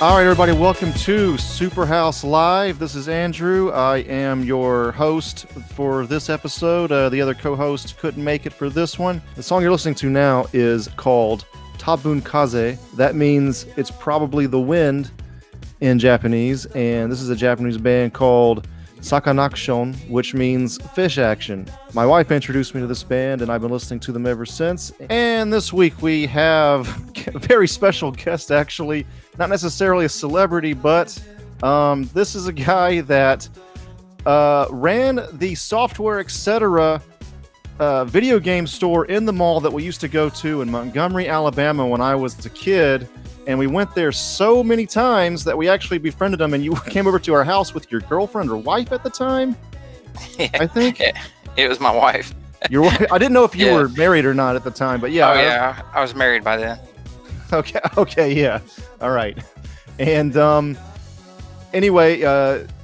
All right, everybody, welcome to SuperHouse Live. This is Andrew. I am your host for this episode. The other co-host couldn't make it for this one. The song you're listening to now is called Tabun Kaze. That means it's probably the wind in Japanese, and this is a Japanese band called Sakanakshon, which means fish action. My wife introduced me to this band, and I've been listening to them ever since. And this week we have a very special guest, actually. Not necessarily a celebrity, but this is a guy that ran the Software Etc. Video game store in the mall that we used to go to in Montgomery, Alabama when I was a kid. And we went there so many times that we actually befriended him, and you came over to our house with your girlfriend or wife at the time, I think. It was my wife. Your wife? I didn't know if you were married or not at the time, but yeah. Oh, yeah. I was married by then. Okay, yeah. All right. And anyway,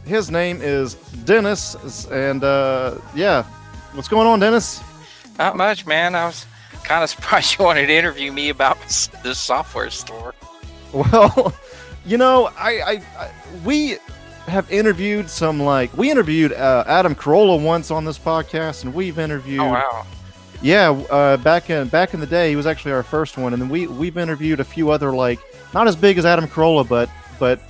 his name is Dennis, and yeah. What's going on, Dennis? Not much, man. I was kind of surprised you wanted to interview me about this software store. Well, you know, we have interviewed we interviewed Adam Carolla once on this podcast, and we've interviewed. Oh, wow. Yeah, back in the day, he was actually our first one, and then we've interviewed a few other, like, not as big as Adam Carolla, but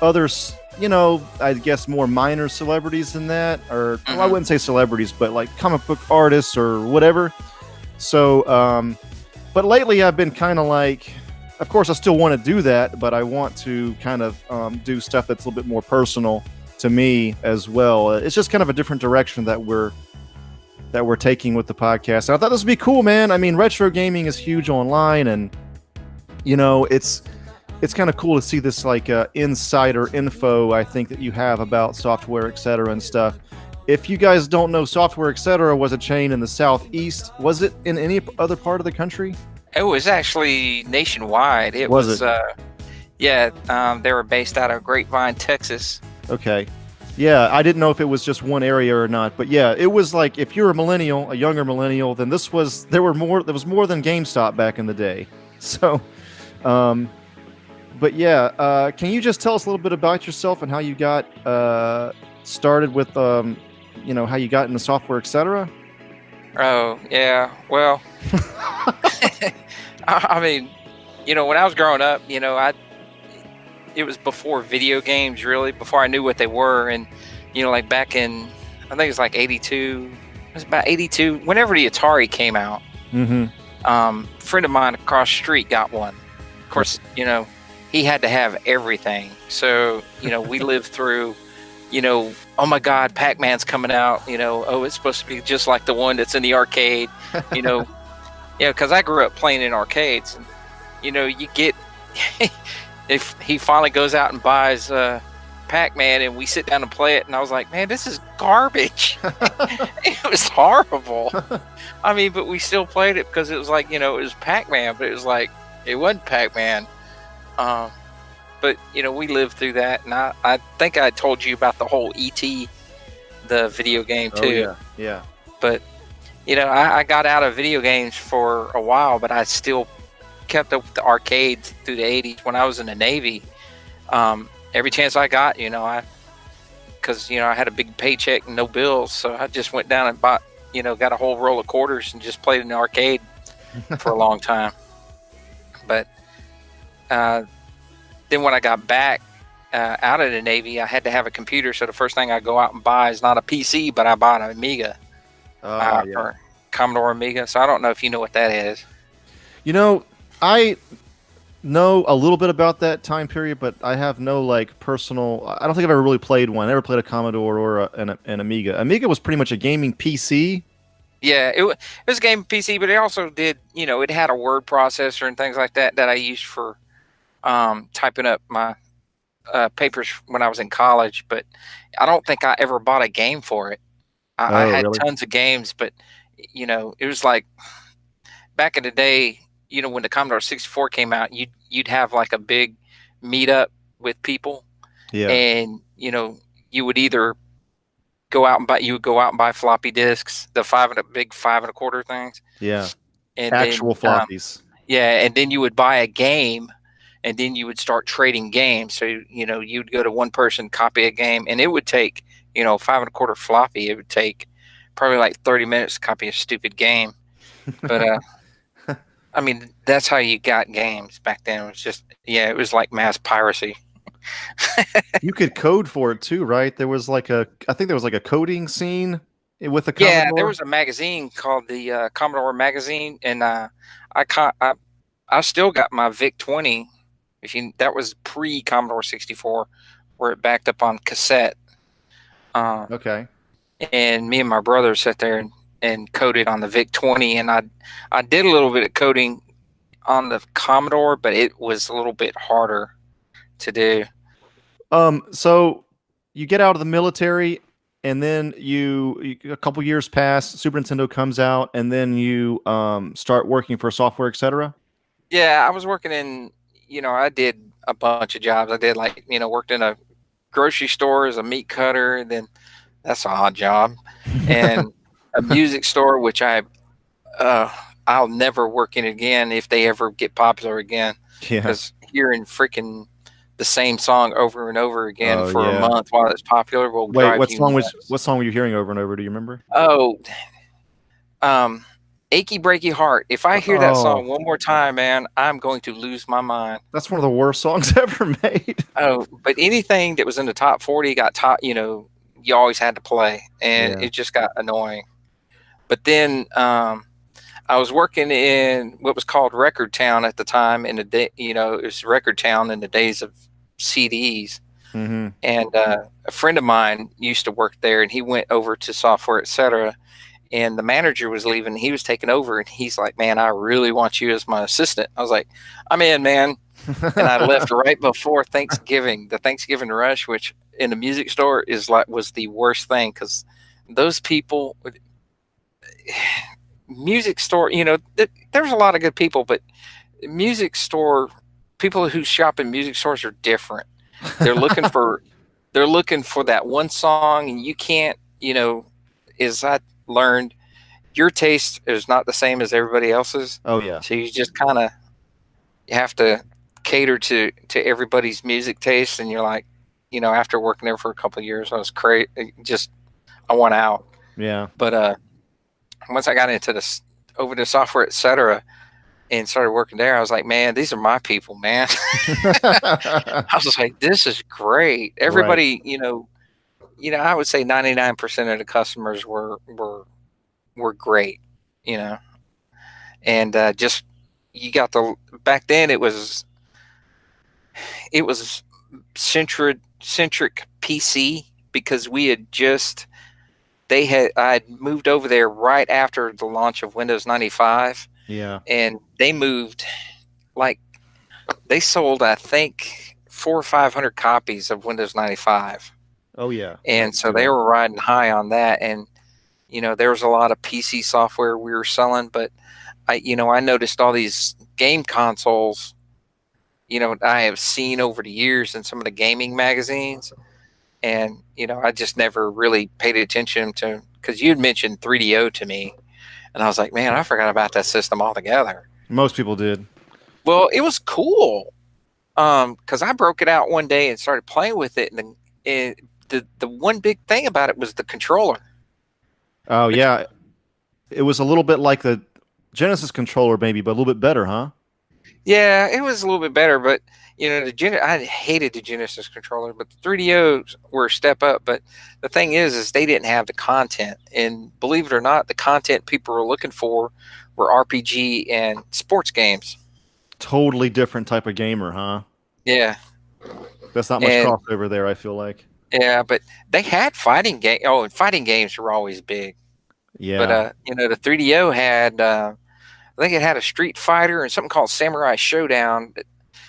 others, you know, I guess more minor celebrities than that, or well, I wouldn't say celebrities, but like comic book artists or whatever. So, but lately I've been kind of like, of course I still want to do that, but I want to kind of do stuff that's a little bit more personal to me as well. It's just kind of a different direction that we're taking with the podcast. And I thought this would be cool, man. I mean, retro gaming is huge online, and you know, it's kind of cool to see this like insider info, I think, that you have about Software Etc. and stuff. If you guys don't know, Software Etc. was a chain in the Southeast. Was it in any other part of the country? It was actually nationwide. It was they were based out of Grapevine, Texas. Okay. Yeah, I didn't know if it was just one area or not, but yeah, it was like, if you're a younger millennial, then there was more than GameStop back in the day. So, but yeah, can you just tell us a little bit about yourself and how you got started with, you know, how you got into Software Etc.? Oh, yeah. Well, I mean, you know, when I was growing up, you know, it was before video games, really, before I knew what they were. And, you know, like back in, I think it was like 82, it was about 82, whenever the Atari came out. A friend of mine across the street got one. Of course, you know, he had to have everything. So, you know, we lived through, you know, oh my God, Pac-Man's coming out, you know, oh, it's supposed to be just like the one that's in the arcade, you know. Yeah, because I grew up playing in arcades, and, you know, you get, if he finally goes out and buys Pac-Man and we sit down and play it, and I was like, man, this is garbage. It was horrible. I mean, but we still played it because it was like, you know, it was Pac-Man, but it was like, it wasn't Pac-Man. But, you know, we lived through that, and I think I told you about the whole E.T., the video game, too. Oh, yeah. But, you know, I got out of video games for a while, but I still kept up with the arcades through the 80s when I was in the Navy. Every chance I got, you know, because, you know, I had a big paycheck and no bills, so I just went down and bought, you know, got a whole roll of quarters and just played in the arcade for a long time. But then when I got back out of the Navy, I had to have a computer, so the first thing I go out and buy is not a PC, but I bought an Amiga. Or Commodore Amiga. So I don't know if you know what that is. You know, I know a little bit about that time period, but I have no like personal. I don't think I've ever really played one. I never played a Commodore or an Amiga. Amiga was pretty much a gaming PC. Yeah, it was a gaming PC, but it also did. You know, it had a word processor and things like that I used for typing up my papers when I was in college. But I don't think I ever bought a game for it. I had really? Tons of games, but, you know, it was like back in the day, you know, when the Commodore 64 came out, you'd have like a big meetup with people. Yeah. And, you know, you would either go out and buy floppy disks, the big 5 1/4 things. Yeah. And actual floppies. Yeah. And then you would buy a game and then you would start trading games. So you'd go to one person, copy a game, and it would take 5 1/4 floppy. It would take probably like 30 minutes to copy a stupid game. But I mean, that's how you got games back then. It was just it was like mass piracy. You could code for it too, right? I think there was like a coding scene with the Commodore. Yeah, there was a magazine called the Commodore magazine, and I still got my VIC 20. That was pre Commodore 64, where it backed up on cassette. Okay. And me and my brother sat there and coded on the VIC 20, and I did a little bit of coding on the Commodore, but it was a little bit harder to do. So you get out of the military, and then a couple years pass, Super Nintendo comes out, and then you start working for software, etc. Yeah, I was working in, I did a bunch of jobs. I did worked in a grocery store as a meat cutter. Then that's an odd job, and a music store, which I'll never work in again if they ever get popular again. Yeah. Because hearing freaking the same song over and over again a month while it's popular will drive what you song nuts. what song were you hearing over and over? Do you remember? Oh, Achy Breaky Heart. If I hear that song one more time, man, I'm going to lose my mind. That's one of the worst songs ever made. Oh, but anything that was in the top 40 got you always had to play, and it just got annoying. But then I was working in what was called Record Town at the time. In the day, it was Record Town in the days of CDs. Mm-hmm. And a friend of mine used to work there, and he went over to software, etc. And the manager was leaving. He was taking over, and he's like, "Man, I really want you as my assistant." I was like, "I'm in, man." And I left right before Thanksgiving, the Thanksgiving rush, which in the music store was the worst thing, because those people, music store, there's a lot of good people, but music store people who shop in music stores are different. They're looking for that one song, and you can't, as I learned, your taste is not the same as everybody else's. Oh yeah. So you just kind of have to cater to everybody's music taste, and you're like, after working there for a couple of years, I was crazy. I want out. Yeah. But once I got into over to software, etc., and started working there, I was like, man, these are my people, man. I was like, this is great. Everybody, right. I would say 99% of the customers were great, and just you got back then it was centric PC, because I had moved over there right after the launch of Windows 95. Yeah. And they moved, they sold, I think, 400 or 500 copies of Windows 95. Oh yeah. And so they were riding high on that. And, there was a lot of PC software we were selling, but I noticed all these game consoles, I have seen over the years in some of the gaming magazines. And, I just never really paid attention to, because you had mentioned 3DO to me. And I was like, man, I forgot about that system altogether. Most people did. Well, it was cool. Because I broke it out one day and started playing with it. And the one big thing about it was the controller. Oh, yeah. It was a little bit like the Genesis controller, maybe, but a little bit better, huh? Yeah, it was a little bit better, but I hated the Genesis controller, but the 3DOs were a step up. But the thing is they didn't have the content, and believe it or not, the content people were looking for were RPG and sports games. Totally different type of gamer, huh? Yeah, that's not much crossover there, I feel like. Yeah, but they had fighting games. Oh, and fighting games were always big. Yeah, but the 3DO had. I think it had a Street Fighter and something called Samurai Showdown.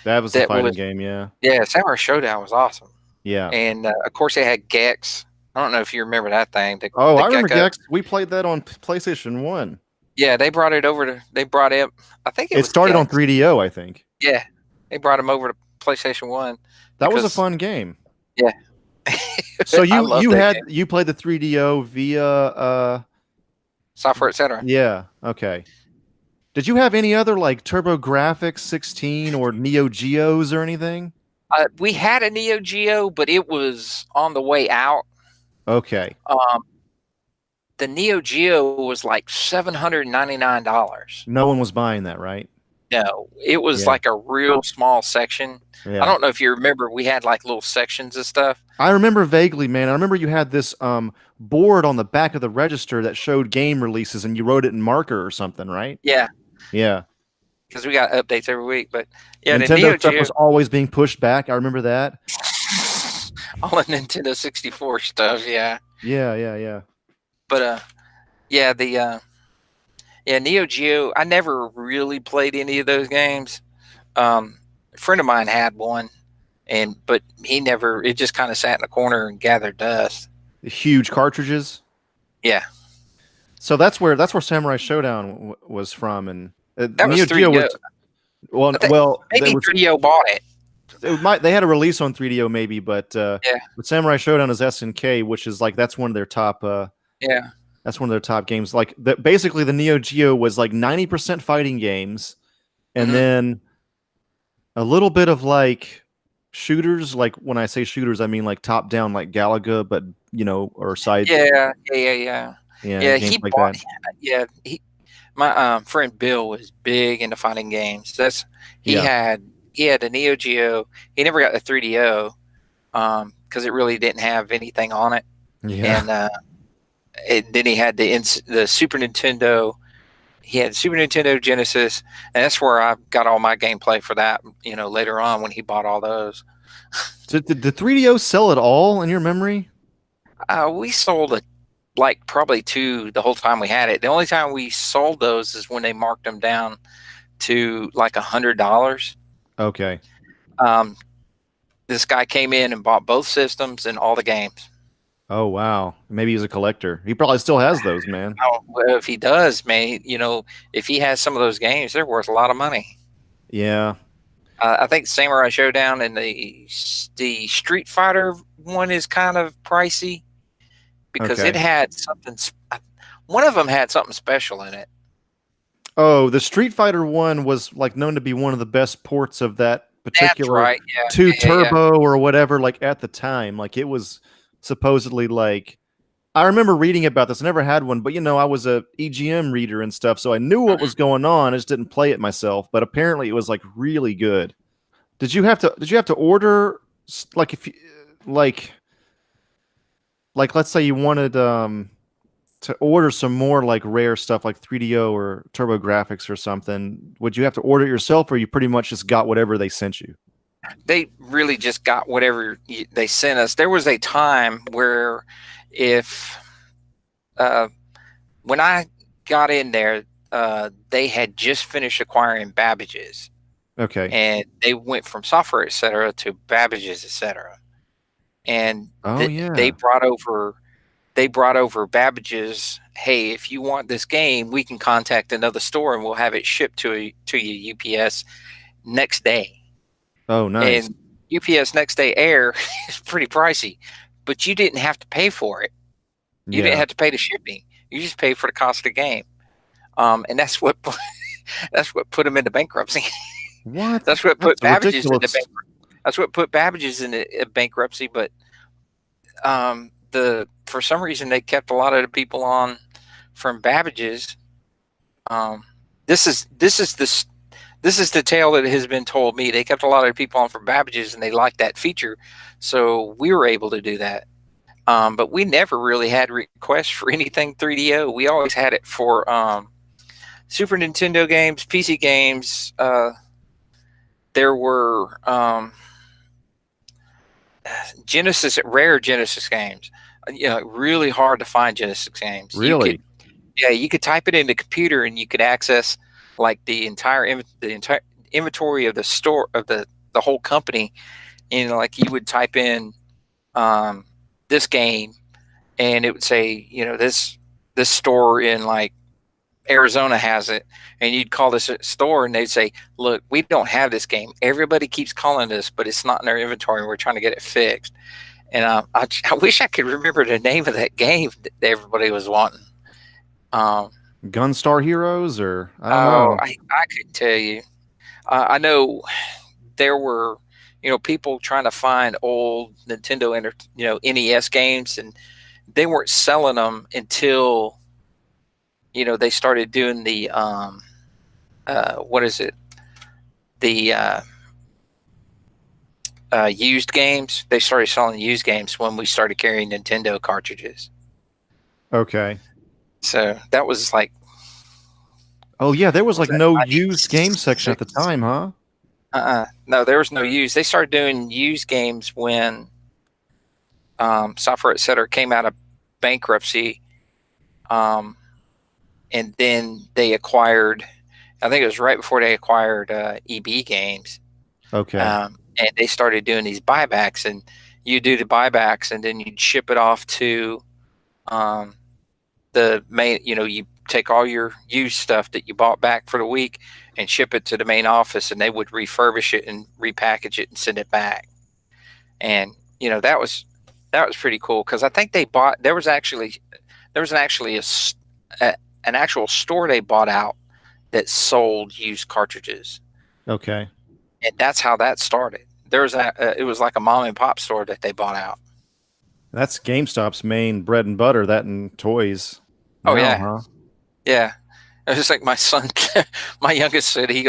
That was a fighting game, yeah. Yeah, Samurai Showdown was awesome. Yeah. And, of course, they had Gex. I don't know if you remember that thing. I remember Gex. We played that on PlayStation 1. Yeah, they brought it over to... They brought it... I think it started Gex. on 3DO, I think. Yeah. They brought him over to PlayStation 1. That was a fun game. Yeah. So you played the 3DO via... software, etc. Yeah, okay. Did you have any other like TurboGrafx 16 or Neo Geos or anything? We had a Neo Geo, but it was on the way out. Okay. Um, the Neo Geo was like $799. No one was buying that, right? No, it was Yeah. like a real small section. I Yeah. don't know if you remember, we had like little sections and stuff. I remember vaguely, man. I remember you had this board on the back of the register that showed game releases and you wrote it in marker or something, right? Yeah, Yeah. because we got updates every week. But yeah, the Nintendo Neo stuff Geo, was always being pushed back. I remember that. all the Nintendo 64 stuff. Yeah, Yeah, yeah, yeah. but yeah, yeah, Neo Geo. I never really played any of those games. A friend of mine had one, but he never. It just kind of sat in the corner and gathered dust. The huge cartridges. Yeah, So that's where Samurai Showdown was from, and that was Neo Geo 3DO. was well, I think well, maybe 3DO bought it. they had a release on 3DO maybe, Yeah, but Samurai Showdown is SNK, which is like that's one of their top yeah. that's one of their top games. Like basically the Neo Geo was like 90% fighting games, and Hmm. then a little bit of like shooters. Like when I say shooters, I mean like top down, like Galaga, but or side, Yeah, yeah, yeah, yeah. yeah, Yeah, games he like bought. that. Yeah, my friend Bill was big into fighting games. He Yeah, had he had a Neo Geo. He never got the 3DO because it really didn't have anything on it. yeah. And then he had the Super Nintendo. He had Super Nintendo Genesis, and that's where I got all my gameplay for that. Later on when he bought all those, Did the 3DO sell at all in your memory? we sold it like probably two the whole time we had it. The only time we sold those is when they marked them down to like $100. Okay. Um, this guy came in and bought both systems and all the games. Oh wow. Maybe he's a collector. He probably still has those, man. Oh, well, if he does, man, if he has some of those games, they're worth a lot of money. Yeah. I think Samurai Showdown and the Street Fighter one is kind of pricey because it Okay. had something. One of them had something special in it. Oh, the Street Fighter one was like known to be one of the best ports of that That's particular right. Yeah, 2 yeah, yeah. Turbo or whatever, like at the time. Like it was supposedly like I remember reading about this. I never had one, but I was a EGM reader and stuff, so I knew what was going on. I just didn't play it myself, but apparently it was like really good. Did you have to order like if you like let's say you wanted to order some more like rare stuff like 3DO or TurboGrafx or something, would you have to order it yourself or you pretty much just got whatever they sent you? They really just got whatever they sent us. There was a time where if when I got in there, they had just finished acquiring Babbage's, Okay. and they went from software, etc., to Babbage's, etc. And Oh they yeah. brought over Babbage's. Hey, if you want this game, we can contact another store and we'll have it shipped to you UPS next day. Oh nice. And UPS next day air is pretty pricey, but you didn't have to pay for it. You didn't Yeah. have to pay the shipping. You just paid for the cost of the game. And that's what that's what put them into bankruptcy. What? That's what put That's Babbage's into ridiculous. bankruptcy. That's what put Babbage's into bankruptcy. But the for some reason they kept a lot of the people on from Babbage's. Um, this is the tale that has been told me. They kept a lot of people on from Babbage's, and they liked that feature, so we were able to do that. But we never really had requests for anything 3DO. We always had it for Super Nintendo games, PC games. There were rare Genesis games. Really hard to find Genesis games. Really? You could type it in the computer and you could access like the entire inventory of the store of the whole company. And like you would type in this game, and it would say, this store in like Arizona has it, and you'd call this store and they'd say, look, we don't have this game. Everybody keeps calling us, but it's not in their inventory, and we're trying to get it fixed. And I wish I could remember the name of that game that everybody was wanting. Gunstar Heroes, or I don't Oh, know. I couldn't tell you. I know there were, people trying to find old Nintendo, NES games, and they weren't selling them until, they started doing the, what is it? The used games. They started selling used games when we started carrying Nintendo cartridges. Okay. So that was like, Oh yeah, there was what was like that, no used game section at the 96? time, huh? No, there was no used. They started doing used games when Software Etc. came out of bankruptcy, um, and then they acquired. I think it was right before they acquired EB Games, Okay. and they started doing these buybacks, and you do the buybacks, and then you'd ship it off to um, the main. You take all your used stuff that you bought back for the week and ship it to the main office, and they would refurbish it and repackage it and send it back. And that was pretty cool because I think they bought. There was actually an actual store they bought out that sold used cartridges, Okay. and that's how that started. It was like a mom and pop store that they bought out. That's GameStop's main bread and butter, that and toys Oh now, yeah, huh? yeah. It was just like my son, my youngest said. He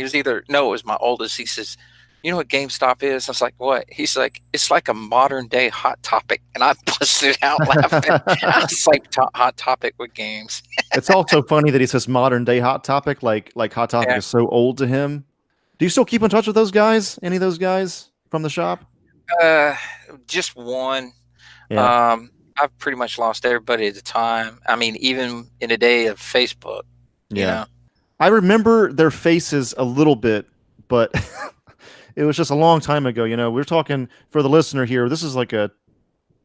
was either no, it was my oldest. He says, "You know what GameStop is?" I was like, "What?" He's like, "It's like a modern day Hot Topic," and I busted out laughing. I was like, "Hot Topic with games." It's also funny that he says modern day Hot Topic, like Hot Topic Yeah. is so old to him. Do you still keep in touch with those guys? Any of those guys from the shop? Uh, just one. Yeah. I've pretty much lost everybody at the time. I mean, even in a day of Facebook, you Yeah. know. I remember their faces a little bit, but it was just a long time ago. We're talking for the listener here. This is like a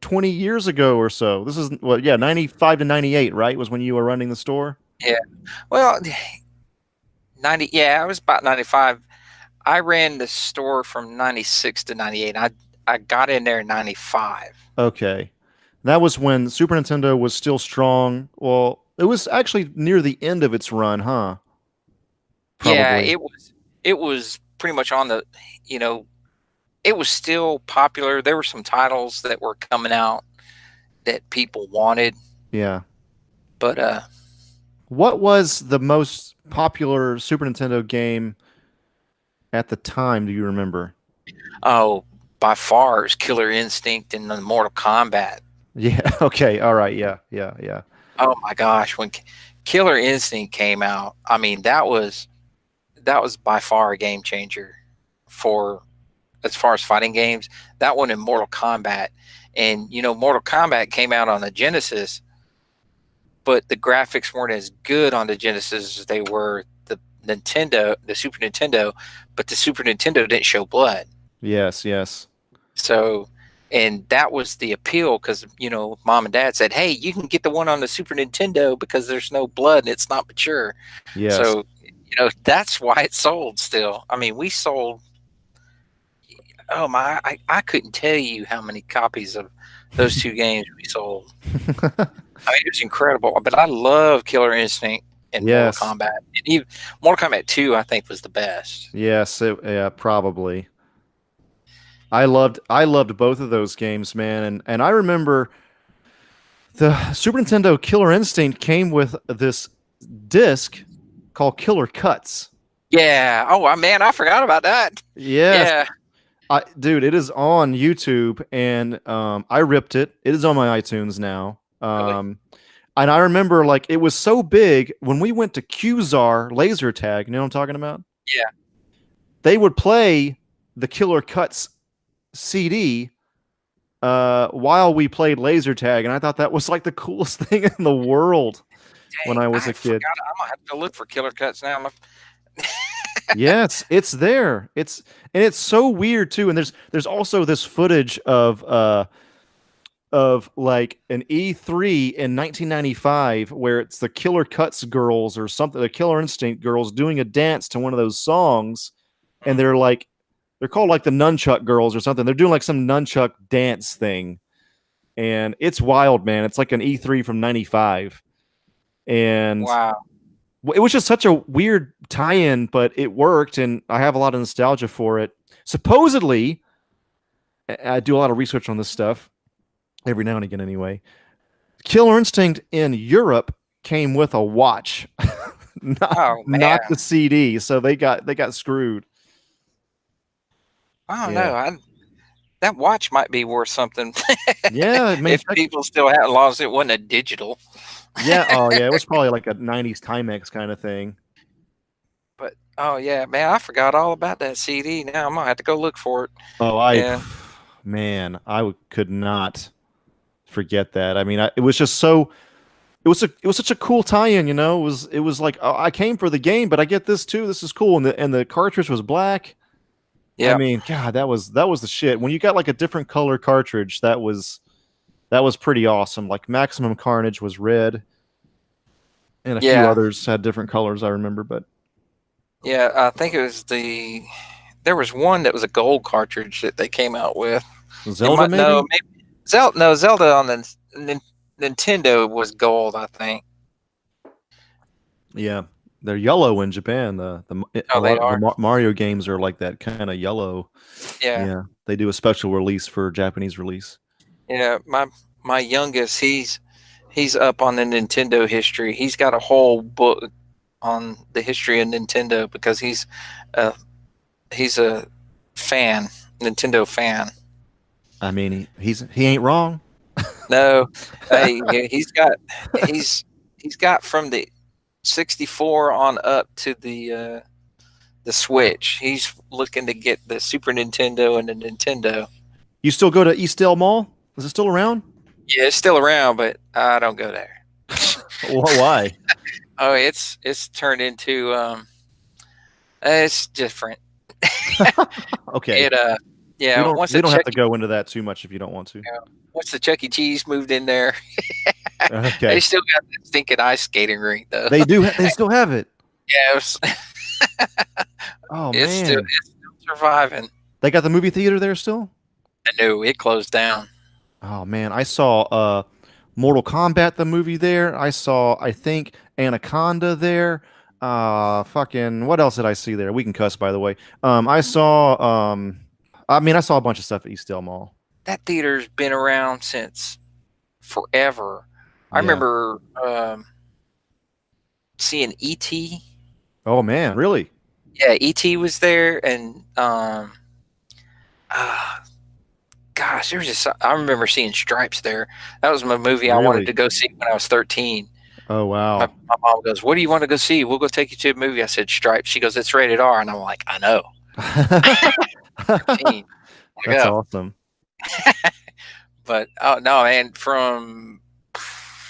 20 years ago or so. This is what, yeah, 95 to 98, right? Was when you were running the store? Yeah. Well, 90. Yeah, I was about 95. I ran the store from 96 to 98. I got in there in 95. Okay. That was when Super Nintendo was still strong. Well, it was actually near the end of its run, huh? Yeah, Probably. it was pretty much on the, you know, it was still popular. There were some titles that were coming out that people wanted, Yeah. but What was the most popular Super Nintendo game at the time? Do you remember? oh, by far is Killer Instinct and the Mortal Kombat. Yeah. Okay. All right. Yeah. Yeah. Yeah. Oh my gosh, when Killer Instinct came out, I mean that was by far a game changer for as far as fighting games. That one in Mortal Kombat, and Mortal Kombat came out on the Genesis, but the graphics weren't as good on the Genesis as they were the Super Nintendo, but the Super Nintendo didn't show blood. Yes. Yes. So, and that was the appeal because, mom and dad said, hey, you can get the one on the Super Nintendo because there's no blood and it's not mature. Yes. So, that's why it sold still. I mean, we sold, oh my, I couldn't tell you how many copies of those two games we sold. I mean, it was incredible. But I love Killer Instinct and Mortal Yes. Kombat. And even Mortal Kombat 2, I think, was the best. Yes. Yeah. Probably. I loved both of those games, man, and I remember the Super Nintendo Killer Instinct came with this disc called Killer Cuts. Yeah. Oh, man, I forgot about that. Yes, Yeah. dude, it is on YouTube, and I ripped it. It is on my iTunes now. Really? And I remember like it was so big when we went to Qzar laser tag. You know what I'm talking about? Yeah. They would play the Killer Cuts CD while we played laser tag, and I thought that was like the coolest thing in the world when Dang, I was I a kid. forgot. I'm gonna have to look for Killer Cuts now. Yes, it's there. It's so weird too. And there's also this footage of like an E3 in 1995 where it's the Killer Cuts girls or something, the Killer Instinct girls doing a dance to one of those songs, and they're called like the Nunchuck girls or something. They're doing like some nunchuck dance thing, and it's wild, man. It's like an E3 from '95. And Wow. it was just such a weird tie-in, but it worked, and I have a lot of nostalgia for it. Supposedly, I do a lot of research on this stuff every now and again anyway. Killer Instinct in Europe came with a watch, Oh not man. the CD, so they got screwed. I don't Yeah. know. That watch might be worth something Yeah, I mean, if people still have, as long as it wasn't a digital. yeah, oh yeah, it was probably like a 90's Timex kind of thing. But oh yeah, man, I forgot all about that CD. Now I'm gonna have to go look for it. Oh, Yeah. man, could not forget that. I mean, it was just so it was such a cool tie-in, it was like, oh, I came for the game, but I get this too. This is cool, and the cartridge was black. I Yeah. mean, God, that was the shit. When you got like a different color cartridge, that was pretty awesome. Like Maximum Carnage was red, and a few Yeah. others had different colors. I remember, but Yeah. I think it was there was one that was a gold cartridge that they came out with. It Zelda might no, maybe. maybe Zelda. No, Zelda on the Nintendo was gold, I think. Yeah, they're yellow in Japan. A Oh, they lot of the are. Mario games are like that kind of yellow. Yeah. Yeah, they do a special release for Japanese release. Yeah. My youngest, he's up on the Nintendo history. He's got a whole book on the history of Nintendo because uh, he's a fan, Nintendo fan. I mean, he ain't wrong. No, hey, he's he's got from the 64 on up to the Switch. He's looking to get the Super Nintendo and the Nintendo. You still go to Eastdale Mall? Is it still around? Yeah, it's still around, but I don't go there. Why? Oh, it's turned into it's different. Okay, It yeah, once we the don't have Chuck to go into that too much if you don't want to. once the Chuck E. Cheese moved in there, they Okay, still got the stinking ice skating rink though. they do. They still have it. Yeah, Oh it's man, still surviving. they got the movie theater there still. I know it closed down. Oh man, I saw Mortal Kombat the movie there. I saw, I think, Anaconda there. Fucking what else did I see there? We can cuss, by the way. I saw a bunch of stuff at Eastdale Mall. That theater's been around since forever. I Yeah. remember seeing E.T. Oh man, really? Yeah, E.T. was there, and uh, gosh, there was just I remember seeing Stripes there. That was my movie I wanted Really? to go see when I was 13. Oh My, wow. my mom goes, "What do you want to go see? We'll go take you to a movie." I said, "Stripes." She goes, "It's rated R," and I'm like, "I know." 13. I That's go. awesome. But oh no, man! From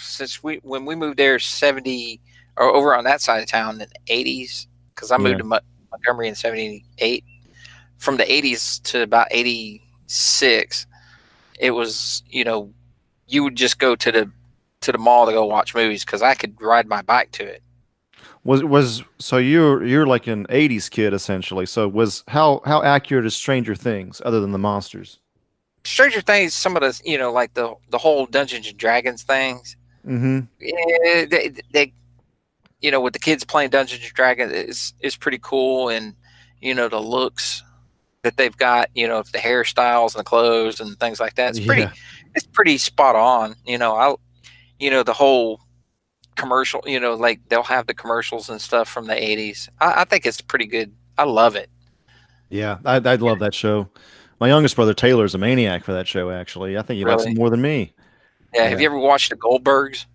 since when we moved there, 70 or over on that side of town in the 80s, because I moved Yeah. to Montgomery in 78. From the 80s to about 86, it was you would just go to the mall to go watch movies because I could ride my bike to it. So you're like an '80s kid essentially. So was how accurate is Stranger Things other than the monsters? Stranger Things, some of the like the whole Dungeons and Dragons things. Mm-hmm. Yeah, they with the kids playing Dungeons and Dragons is pretty cool, and the looks that they've got, the hairstyles and the clothes and things like that. Yeah. It's pretty spot on. The whole commercial, like they'll have the commercials and stuff from the 80s. I think it's pretty good. I love it. Yeah, I'd love that show. My youngest brother Taylor's a maniac for that show. Actually, I think he likes it Really. more than me. Yeah. Have Yeah. you ever watched the Goldbergs?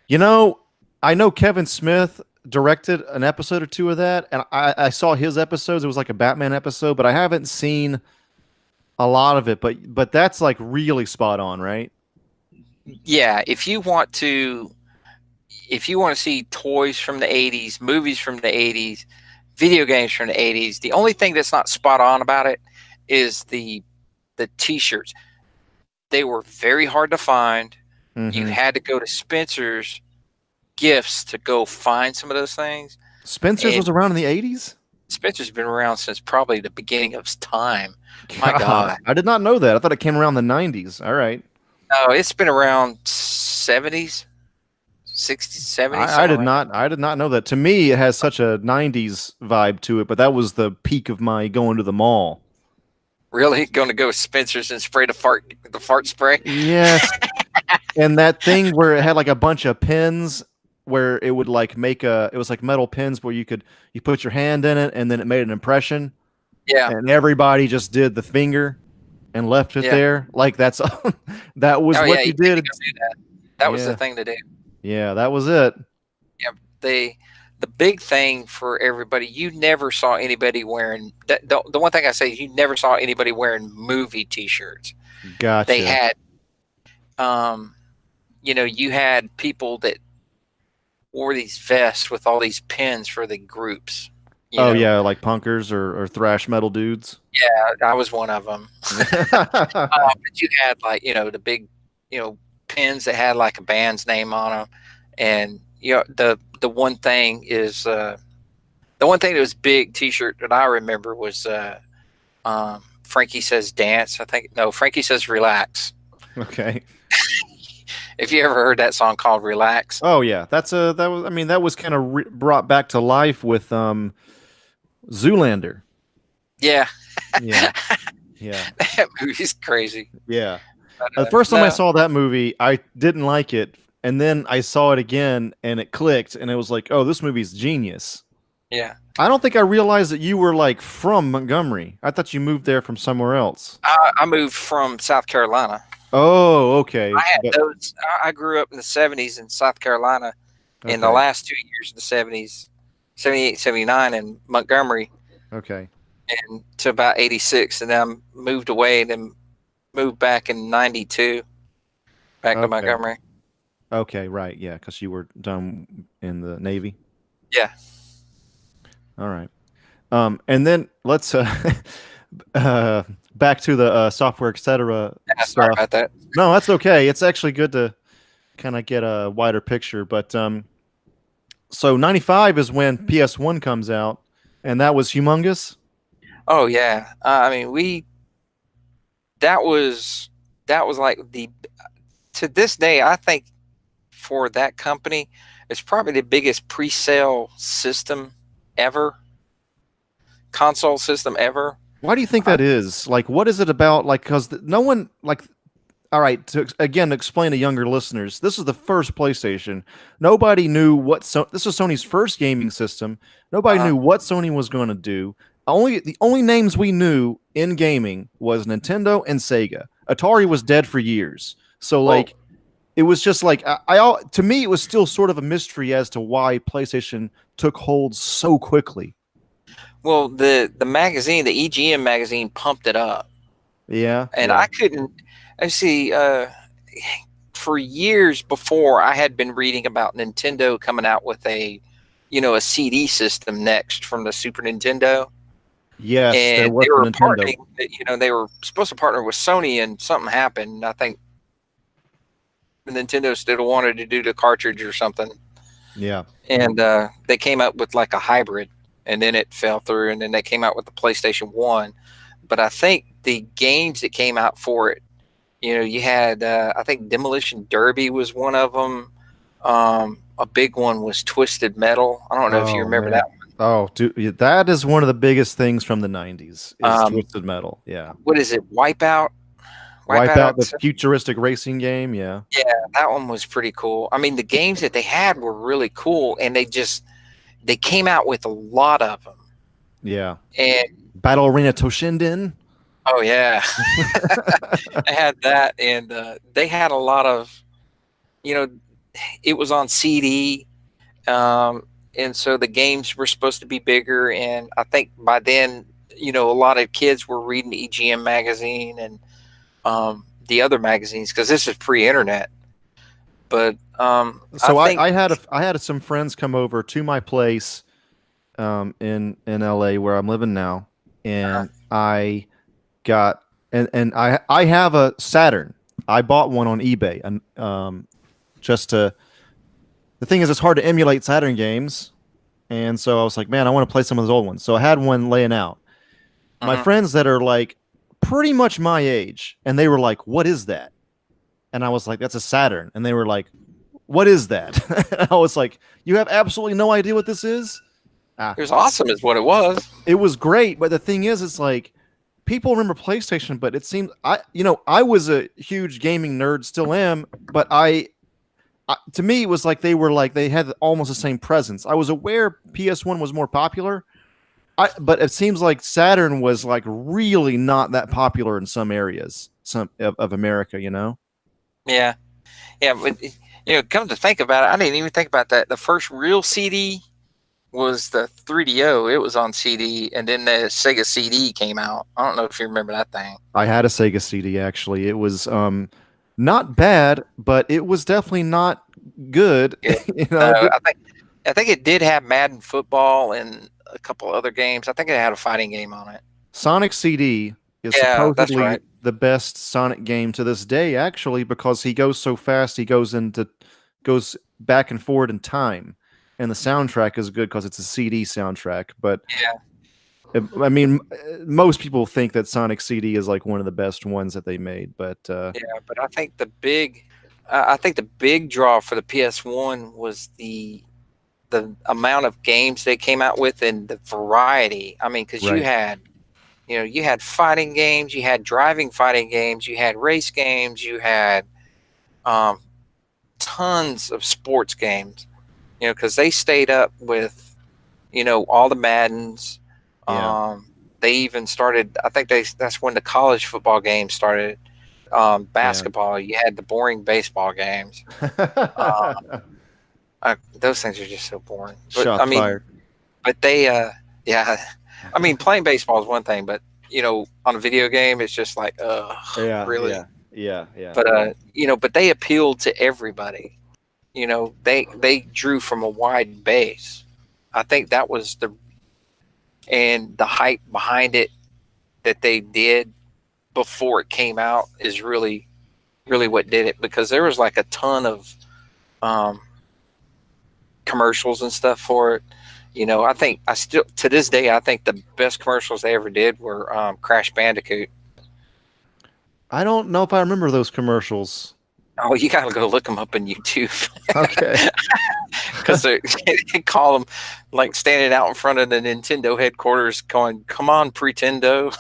You know, I know Kevin Smith directed an episode or two of that, and I saw his episodes. It was like a Batman episode, but I haven't seen a lot of it. But that's like really spot on, right? Yeah. If you want to see toys from the 80s, movies from the 80s, video games from the 80s, the only thing that's not spot on about it is the t-shirts. They were very hard to find. You Mm-hmm. had to go to Spencer's Gifts to go find some of those things. Spencer's And was around in the '80s. Spencer's been around since probably the beginning of time. My God, God. I did not know that. I thought it came around the '90s. All right. No, it's been around 70s, 60s, 70s, I somewhere did around not. I did not know that. To me, it has such a '90s vibe to it, but that was the peak of my going to the mall. there. Really? Going to go with Spencer's and spray the fart spray? Yes, and that thing where it had like a bunch of pins, where it would like make a. It was like metal pins where you put your hand in it, and then it made an impression, Yeah. and everybody just did the finger and left it Yeah. there. Like that's that was Oh yeah, what you you had to did. go do that. That was the Yeah, thing to do. yeah, that was it. Yeah. The big thing for everybody, you never saw anybody wearing the one thing I say is you never saw anybody wearing movie t-shirts. They Gotcha. had you had people that wore these vests with all these pins for the groups. You Oh know, yeah, like punkers or thrash metal dudes. yeah, I was one of them. But you had like the big pins that had like a band's name on them, and the one thing is the one thing that was big T-shirt that I remember was Frankie Says Dance. I think no, Frankie Says Relax. Okay. If you ever heard that song called Relax, Oh yeah, that was. I mean, that was kind of brought back to life with Zoolander. yeah, Yeah, yeah, that movie's crazy. yeah. But, The first time I no, saw that movie, I didn't like it, and then I saw it again, and it clicked, and it was like, oh, this movie's genius. yeah, I don't think I realized that you were like from Montgomery. I thought you moved there from somewhere else. I moved from South Carolina. Oh, okay. I had those. I grew up in the '70s in South Carolina. In the Okay. last 2 years of the '70s, '78, '79 in Montgomery, Okay. and to about '86, and then I moved away, and then moved back in '92, back to Okay. Montgomery. Okay. Right. Yeah, because you were done in the Navy. Yeah. All right. And then let's back to the software, etc. Yeah, sorry stuff. about that. No, that's okay. It's actually good to kind of get a wider picture. But so '95 is when PS1 comes out, and that was humongous. Oh yeah. I mean, that was like to this day, I think for that company, it's probably the biggest pre-sale system ever, console system ever. Why do you think that is? Like, what is it about? Like, because no one like. All right, to again explain to younger listeners, this is the first PlayStation. Nobody knew what this was Sony's first gaming system. Nobody Uh, knew what Sony was going to do. The only names we knew in gaming was Nintendo and Sega. Atari was dead for years. So well, like it was just like to me it was still sort of a mystery as to why PlayStation took hold so quickly. well, the magazine, the EGM magazine, pumped it up, Yeah. and Yeah. I couldn't. I see. For years before, I had been reading about Nintendo coming out with a CD system next from the Super Nintendo, Yes, there and was they the were Nintendo. partnering. They were supposed to partner with Sony, and something happened. I think Nintendo still wanted to do the cartridge or something, Yeah. and they came up with like a hybrid, and then it fell through, and then they came out with the PlayStation 1. But I think the games that came out for it, you had I think Demolition Derby was one of them. A big one was Twisted Metal. I don't know if you Oh remember man. that one. Oh, dude, yeah, that is one of the biggest things from the '90s. Is Um, Twisted Metal. Yeah. what is it? Wipeout. Wipeout, the Outside? futuristic racing game. Yeah. Yeah, that one was pretty cool. I mean, the games that they had were really cool, and they came out with a lot of them. Yeah. And Battle Arena Toshinden. oh yeah, they had that, and they had a lot of, it was on CD, and so the games were supposed to be bigger. And I think by then, a lot of kids were reading EGM magazine and the other magazines because this is pre-internet. But So I think, I had some friends come over to my place in LA where I'm living now, and I got and I have a Saturn. I bought one on eBay, and just to the thing is it's hard to emulate Saturn games, and so I was like, man, I want to play some of those old ones. So I had one laying out. My Mhm. friends that are like pretty much my age, and they were like, what is that? And I was like, that's a Saturn. And they were like, what is that? And I was like, you have absolutely no idea what this is? Ah, It was awesome, is what it was. it was great, but the thing is, it's like people remember PlayStation, but it seems I was a huge gaming nerd, still am, but to me it was like they had almost the same presence. I was aware PS1 was more popular, but it seems like Saturn was like really not that popular in some areas, some of America. Yeah, yeah, but come to think about it, I didn't even think about that. The first real CD was the 3DO. It was on CD, and then the Sega CD came out. I don't know if you remember that thing. I had a Sega CD actually. It was not bad, but it was definitely not good. Yeah. I think it did have Madden football and a couple other games. I think it had a fighting game on it. Sonic CD is Yeah, that's supposedly right. the best Sonic game to this day, actually, because he goes so fast. He goes back and forward in time, and the soundtrack is good because it's a CD soundtrack. But I mean, most people think that Sonic CD is like one of the best ones that they made. But Yeah, but I think the big draw for the PS1 was the amount of games they came out with and the variety. I mean, because right, you had fighting games, you had driving fighting games, you had race games, you had um, tons of sports games. Because they stayed up with all the Maddens. yeah, They even started. I think that's when the college football games started. yeah. Basketball. You had the boring baseball games. Uh, those things are just so boring. But I Shots mean, fired. but they, yeah. I mean, playing baseball is one thing, but on a video game, it's just like, Yeah, really. yeah, yeah, yeah. But they appealed to everybody. They drew from a wide base. I think that was the hype behind it that they did before it came out is really, really what did it, because there was like a ton of um, commercials and stuff for it. I think I still to this day I think the best commercials they ever did were Crash Bandicoot. I don't know if I remember those commercials. Oh, you gotta go look them up on YouTube Okay. because they call them like standing out in front of the Nintendo headquarters, going, "Come on, Pretendo."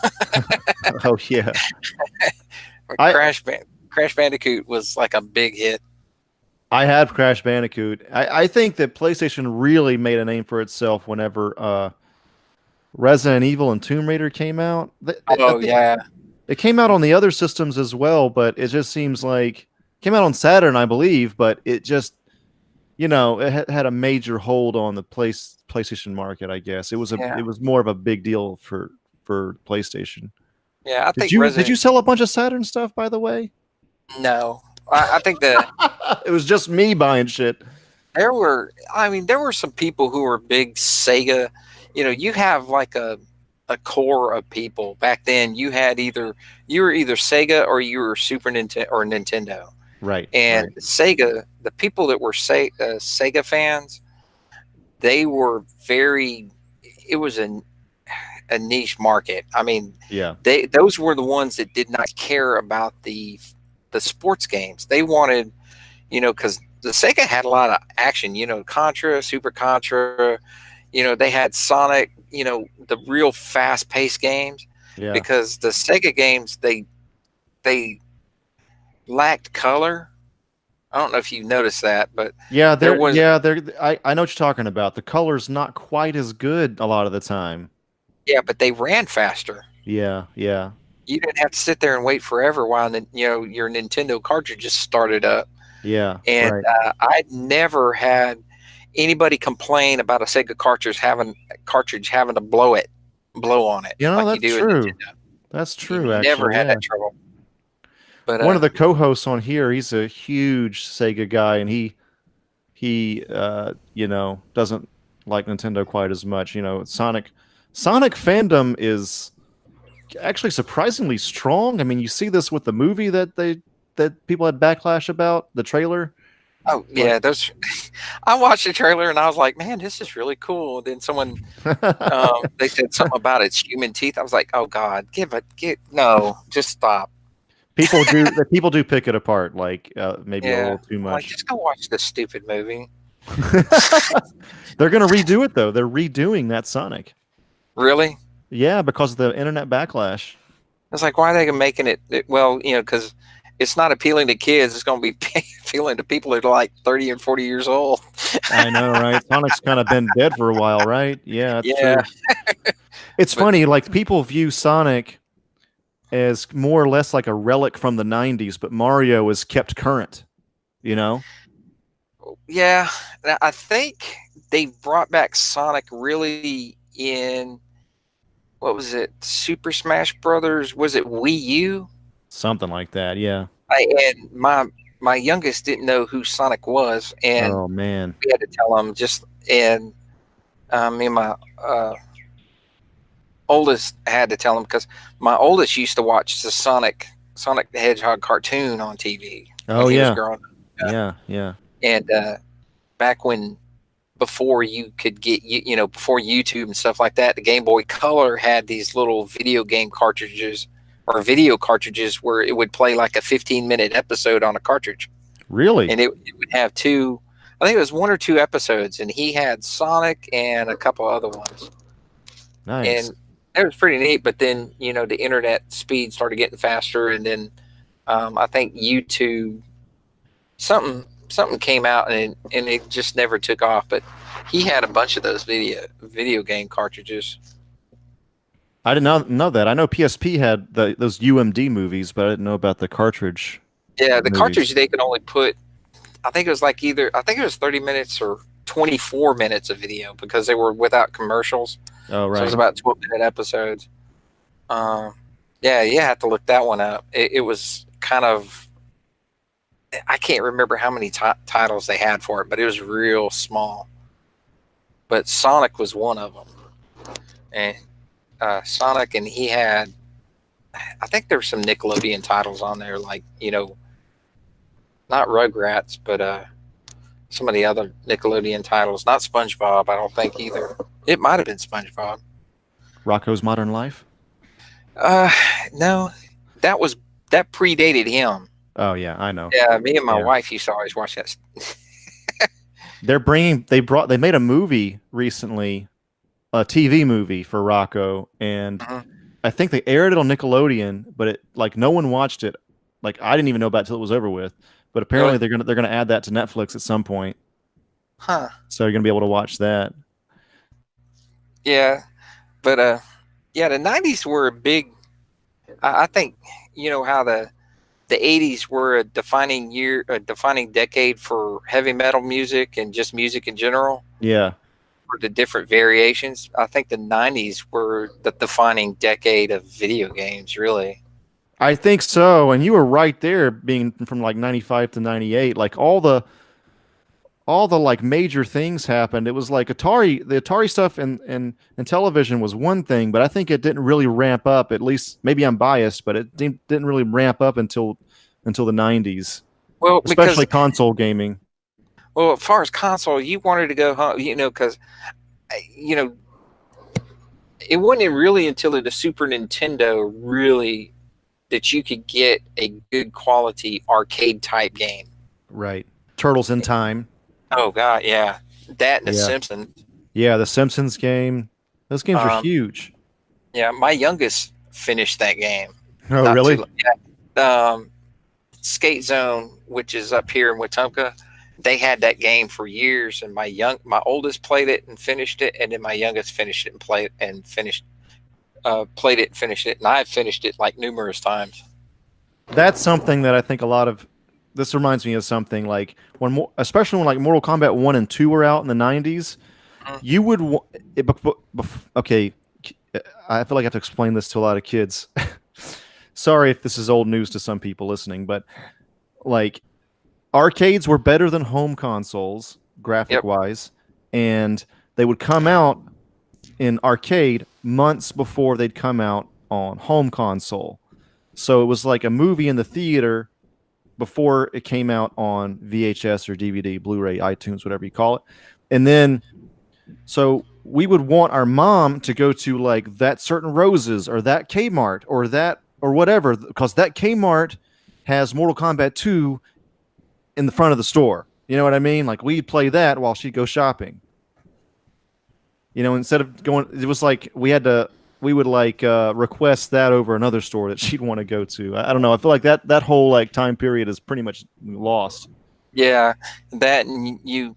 Oh yeah. I Crash Bandicoot was like a big hit. I had Crash Bandicoot. I think that PlayStation really made a name for itself whenever Resident Evil and Tomb Raider came out. I Oh think yeah, it came out on the other systems as well, but it just seems like came out on Saturn, I believe, but it just it had a major hold on the PlayStation market. I guess yeah, it was more of a big deal for PlayStation. yeah. I Did think you Resident. sell a bunch of Saturn stuff, by the way? No, I think that It was just me buying shit. there were. I mean, there were some people who were big Sega. You have like a core of people back then. You were either Sega or you were Super Nintendo or Nintendo. Right, And right. Sega, the people that were Sega fans, they were very. It was a niche market. I mean, Yeah. those were the ones that did not care about the sports games. They wanted, because the Sega had a lot of action. Contra, Super Contra. They had Sonic. The real fast-paced games. Yeah. Because the Sega games they lacked color. I don't know if you noticed that, but Yeah, there was. I know what you're talking about. The color's not quite as good a lot of the time. Yeah, but they ran faster. Yeah, yeah. You didn't have to sit there and wait forever while your Nintendo cartridges started up. Yeah, And right. I never had anybody complain about a Sega cartridge having to blow on it like you That's do in true. Nintendo. That's You true never actually. had Yeah. that trouble. But One of the co-hosts on here, he's a huge Sega guy and he doesn't like Nintendo quite as much. Sonic fandom is actually surprisingly strong. I mean, you see this with the movie that people had backlash about, the trailer. oh Like yeah, those. I watched the trailer and I was like, man, this is really cool. And then they said something about its human teeth. I was like, oh God, no, just stop. People do pick it apart, like maybe a Yeah, little too I'm like, much. just go watch this stupid movie. They're gonna redo it though. They're redoing that Sonic. Really? Yeah, because of the internet backlash. It's like, why are they making well, because it's not appealing to kids. It's going to be appealing to people that are like 30 and 40 years old. I know, right? Sonic's kind of been dead for a while, right? Yeah, it's Yeah, true. It's but funny, like people view Sonic as more or less like a relic from the 90s, but Mario is kept current, you know? yeah, I think they brought back Sonic really in, what was it, Super Smash Brothers? Was it Wii U? Something like that, yeah. And my youngest didn't know who Sonic was, and Oh man. we had to tell him and me and my oldest had to tell him because my oldest used to watch the Sonic the Hedgehog cartoon on TV Oh when he was yeah. growing up. Yeah. And back when before you could get before YouTube and stuff like that, the Game Boy Color had these little video game cartridges or video cartridges where it would play like a 15-minute episode on a cartridge, Really? and it would have two. I think it was one or two episodes, and he had Sonic and a couple other ones. Nice. And it was pretty neat. But then the internet speed started getting faster, and then I think YouTube something came out, and it just never took off. But he had a bunch of those video game cartridges. I did not know that. I know PSP had those UMD movies, but I didn't know about the cartridge Yeah, the movies. cartridge they could only put. I think it was 30 minutes or 24 minutes of video because they were without commercials. Oh, So it right. was about 12-minute episodes. Yeah, you have to look that one up. It was kind of, I can't remember how many titles they had for it, but it was real small. But Sonic was one of them. And Sonic, and he had, I think there were some Nickelodeon titles on there, like, not Rugrats, but some of the other Nickelodeon titles. Not SpongeBob, I don't think either. It might have been SpongeBob. Rocko's Modern Life? No, that predated him. Oh yeah, I know. Yeah, me and my Yeah. wife used to always watch that. They made a movie recently, a TV movie for Rocco, and Mhm. I think they aired it on Nickelodeon, but it like no one watched it. Like I didn't even know about it till it was over with. But apparently Really? they're gonna add that to Netflix at some point, Huh? so you're gonna be able to watch that. Yeah, but yeah, the '90s were a big. I think how the '80s were a defining decade for heavy metal music and just music in general. Yeah, For the different variations, I think the '90s were the defining decade of video games. Really. I think so. And you were right there, being from like 95 to 98. Like all the like major things happened. It was like the Atari stuff and television was one thing, but I think it didn't really ramp up. At least maybe I'm biased, but it didn't really ramp up until the 90s, Well, especially because console gaming. as far as console, you wanted to go home, because it wasn't really until the Super Nintendo really that you could get a good quality arcade type game. Right. Turtles in Time. Oh God, yeah, that and The Yeah. Simpsons. Yeah, the Simpsons game. Those games are Um, huge. Yeah, my youngest finished that game. Oh, Not really? too long. Yeah. Skate Zone, which is up here in Wetumpka, they had that game for years, and my oldest played it and finished it, and then my youngest finished it and played it and finished and I've finished it like numerous times. That's something that I think a lot of this reminds me of something like especially when like Mortal Kombat 1 and 2 were out in the 90s, Mhm. you would okay, I feel like I have to explain this to a lot of kids. Sorry if this is old news to some people listening, but like arcades were better than home consoles graphic wise, and they would come out in arcade months before they'd come out on home console. So it was like a movie in the theater before it came out on VHS or DVD, Blu-ray, iTunes, whatever you call it. And then so we would want our mom to go to like that certain Roses or that Kmart or that or whatever, because that Kmart has Mortal Kombat 2 in the front of the store. You know what I mean? Like we'd play that while she'd go shopping. Instead of going, it was like we would like request that over another store that she'd want to go to. I don't know. I feel like that whole like time period is pretty much lost. Yeah, that and you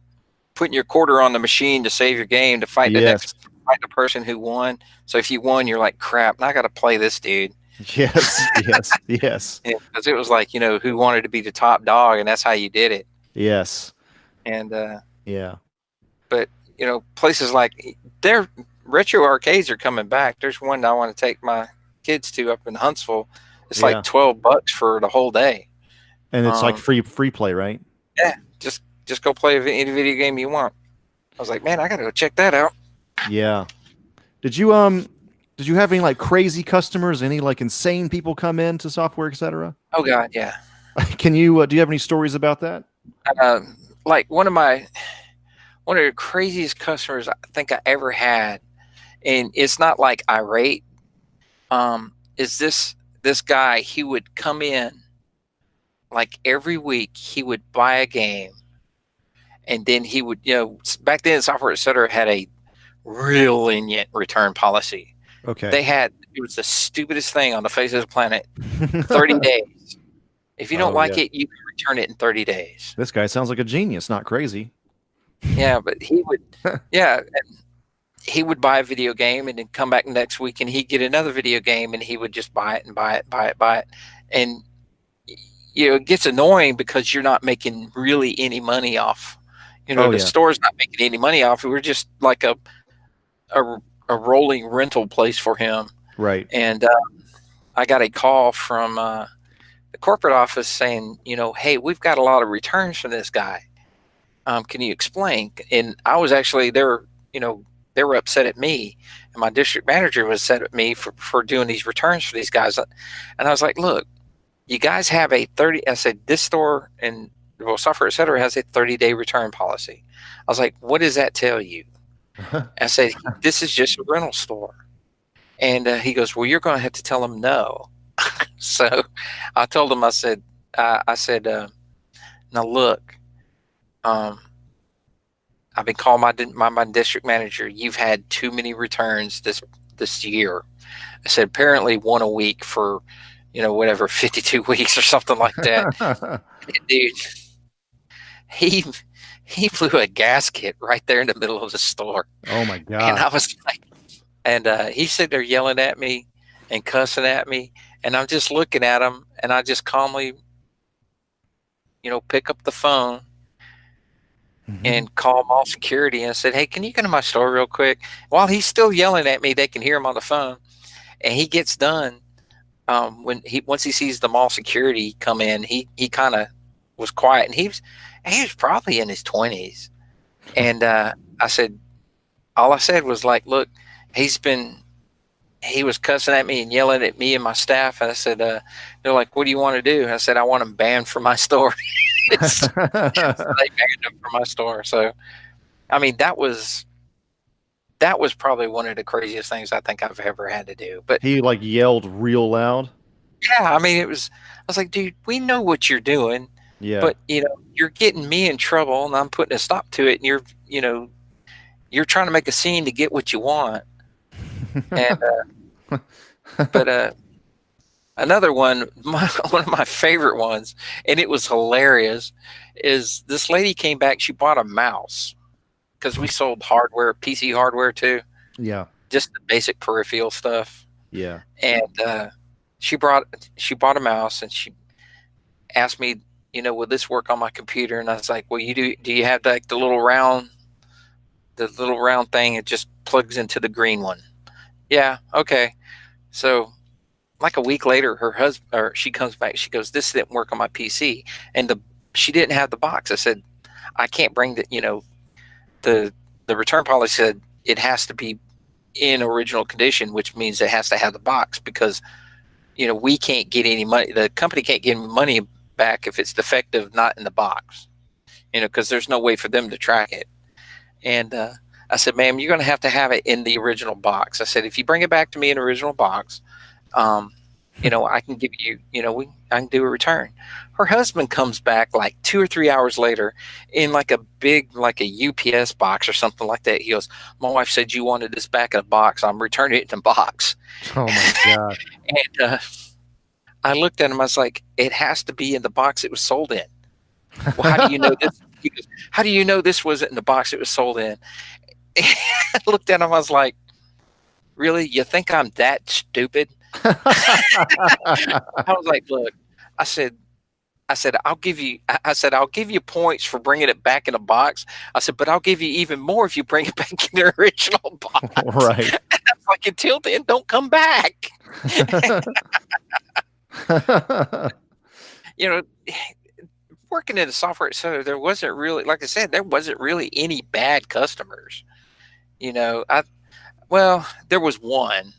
putting your quarter on the machine to save your game to fight Yes. fight the person who won. So if you won, you're like, crap, now I got to play this dude. Yes. Yes. Yes. Because it was like, who wanted to be the top dog, and that's how you did it. Yes. And Yeah. but places like their retro arcades are coming back. There's one I want to take my kids to up in Huntsville. It's Yeah. like $12 for the whole day, And it's like free play, right? Yeah, just go play any video game you want. I was like, man, I gotta go check that out. Yeah. Did you have any like crazy customers? Any like insane people come in to Software, etc.? Oh God, yeah. Can you do you have any stories about that? Like one of the craziest customers I think I ever had, and it's not like irate. Is this guy? He would come in like every week. He would buy a game, and then he would, back then Software Etc. had a real lenient return policy. Okay. It was the stupidest thing on the face of the planet. 30 days. If you don't like it, you can return it in 30 days. This guy sounds like a genius, not crazy. Yeah, but he would, and he would buy a video game and then come back next week and he'd get another video game and he would just buy it and buy it, buy it, buy it. And, it gets annoying because you're not making really any money off. The store's not making any money off. We're just like a rolling rental place for him. Right. And I got a call from the corporate office saying, hey, we've got a lot of returns from this guy. Can you explain? And I was actually there, they were upset at me, and my district manager was upset at me for doing these returns for these guys. And I was like, look, you guys have I said, this store and Software Etc. has a 30-day return policy. I was like, what does that tell you? I said, this is just a rental store. And he goes, well, you're going to have to tell them no. So I told him, I said, now look, I've been calling my district manager. You've had too many returns this year. I said, apparently one a week for, 52 weeks or something like that. Dude, he blew a gasket right there in the middle of the store. Oh my God. And I was like, he's sitting there yelling at me and cussing at me. And I'm just looking at him and I just calmly, pick up the phone and call mall security and I said, hey, can you come to my store real quick? While he's still yelling at me, they can hear him on the phone. And he gets done. Once he sees the mall security come in, he kind of was quiet, and he was probably in his 20s. And all I said was like, look, he was cussing at me and yelling at me and my staff. And I said, they're like, what do you want to do? And I said, I want him banned from my store. So they banned him from my store. So, I mean, that was probably one of the craziest things I think I've ever had to do. But he like yelled real loud. Yeah, I mean, I was like, dude, we know what you're doing. Yeah. But you're getting me in trouble, and I'm putting a stop to it. And you're trying to make a scene to get what you want. And but another one, one of my favorite ones, and it was hilarious, is this lady came back. She bought a mouse because we sold hardware, PC hardware too. Yeah. Just the basic peripheral stuff. Yeah. And she bought a mouse, and she asked me, will this work on my computer? And I was like, well, do you have like the little round thing? It just plugs into the green one. Yeah. Okay. So like a week later, she comes back. She goes, this didn't work on my PC. And she didn't have the box. I said, I can't bring the return policy said it has to be in original condition, which means it has to have the box because, we can't get any money. The company can't get any money back if it's defective, not in the box, because there's no way for them to track it. And I said, ma'am, you're going to have it in the original box. I said, if you bring it back to me in the original box, I can give you, I can do a return. Her husband comes back like 2 or 3 hours later in like a big, like a UPS box or something like that. He goes, "My wife said you wanted this back in a box. I'm returning it in a box." Oh my God. And I looked at him. I was like, "It has to be in the box it was sold in." "Well, how do you know this?" He goes, "How do you know this wasn't in the box it was sold in?" I looked at him. I was like, "Really? You think I'm that stupid?" I was like, "Look," I said, I'll give you. I said, "I'll give you points for bringing it back in a box." I said, "But I'll give you even more if you bring it back in the original box." Right. I was like, "Until then, don't come back." You know, working in a software center, there wasn't really, like I said, there wasn't really any bad customers. I Well, there was one,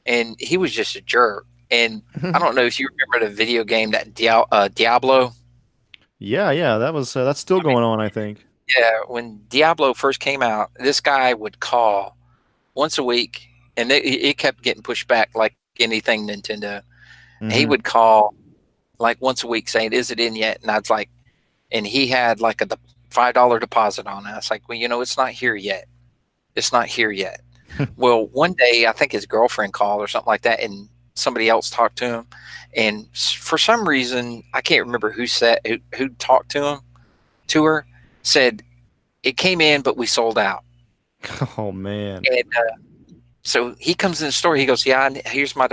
and he was just a jerk. And I don't know if you remember the video game that Diablo. Yeah, yeah, that's still I mean, going on, I think. yeah, when Diablo first came out, this guy would call once a week, and it kept getting pushed back like anything Nintendo. He Hmm. would call like once a week saying, "Is it in yet?" And I'd like, and he had like a $5 deposit on it. I was like, "Well, it's not here yet. It's not here yet." Well, one day I think his girlfriend called or something like that, and somebody else talked to him, and for some reason I can't remember who talked to her, said it came in, but we sold out. Oh man. And so he comes in the store. He goes, "Yeah, here's my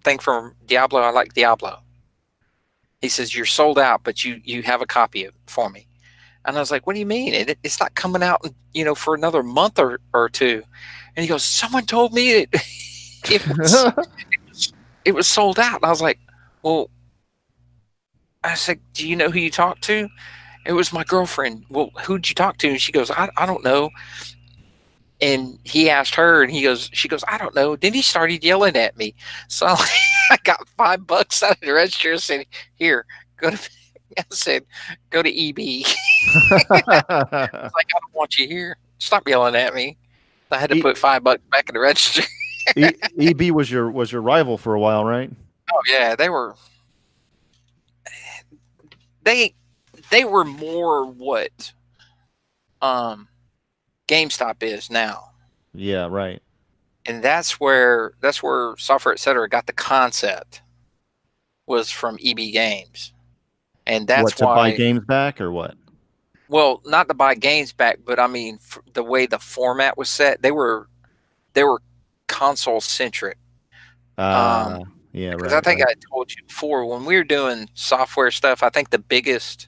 thing from Diablo. I like Diablo." He says, "You're sold out, but you have a copy of it for me." And I was like, "What do you mean? It's not coming out, for another month or two." And he goes, "Someone told me that it was it was sold out." And I was like, "Well," I said, "Do you know who you talked to?" "It was my girlfriend." "Well, who'd you talk to?" And she goes, I don't know." And he asked her, and she goes, "I don't know." Then he started yelling at me. So I got $5 out of the register and said, "Here, go to," I said, "Go to EB." Like, "I don't want you here. Stop yelling at me." I had to E, put $5 back in the register. EB was your rival for a while, right? Oh yeah, they they were more what um GameStop is now. Yeah, right. And that's where Software Etc. got the concept, was from EB Games. And What, that's to buy why, games back or what? well, not to buy games back, but I mean the way the format was set, they were console centric. Uh, Um yeah, because I right, think right. I told you before, when we were doing software stuff, I think the biggest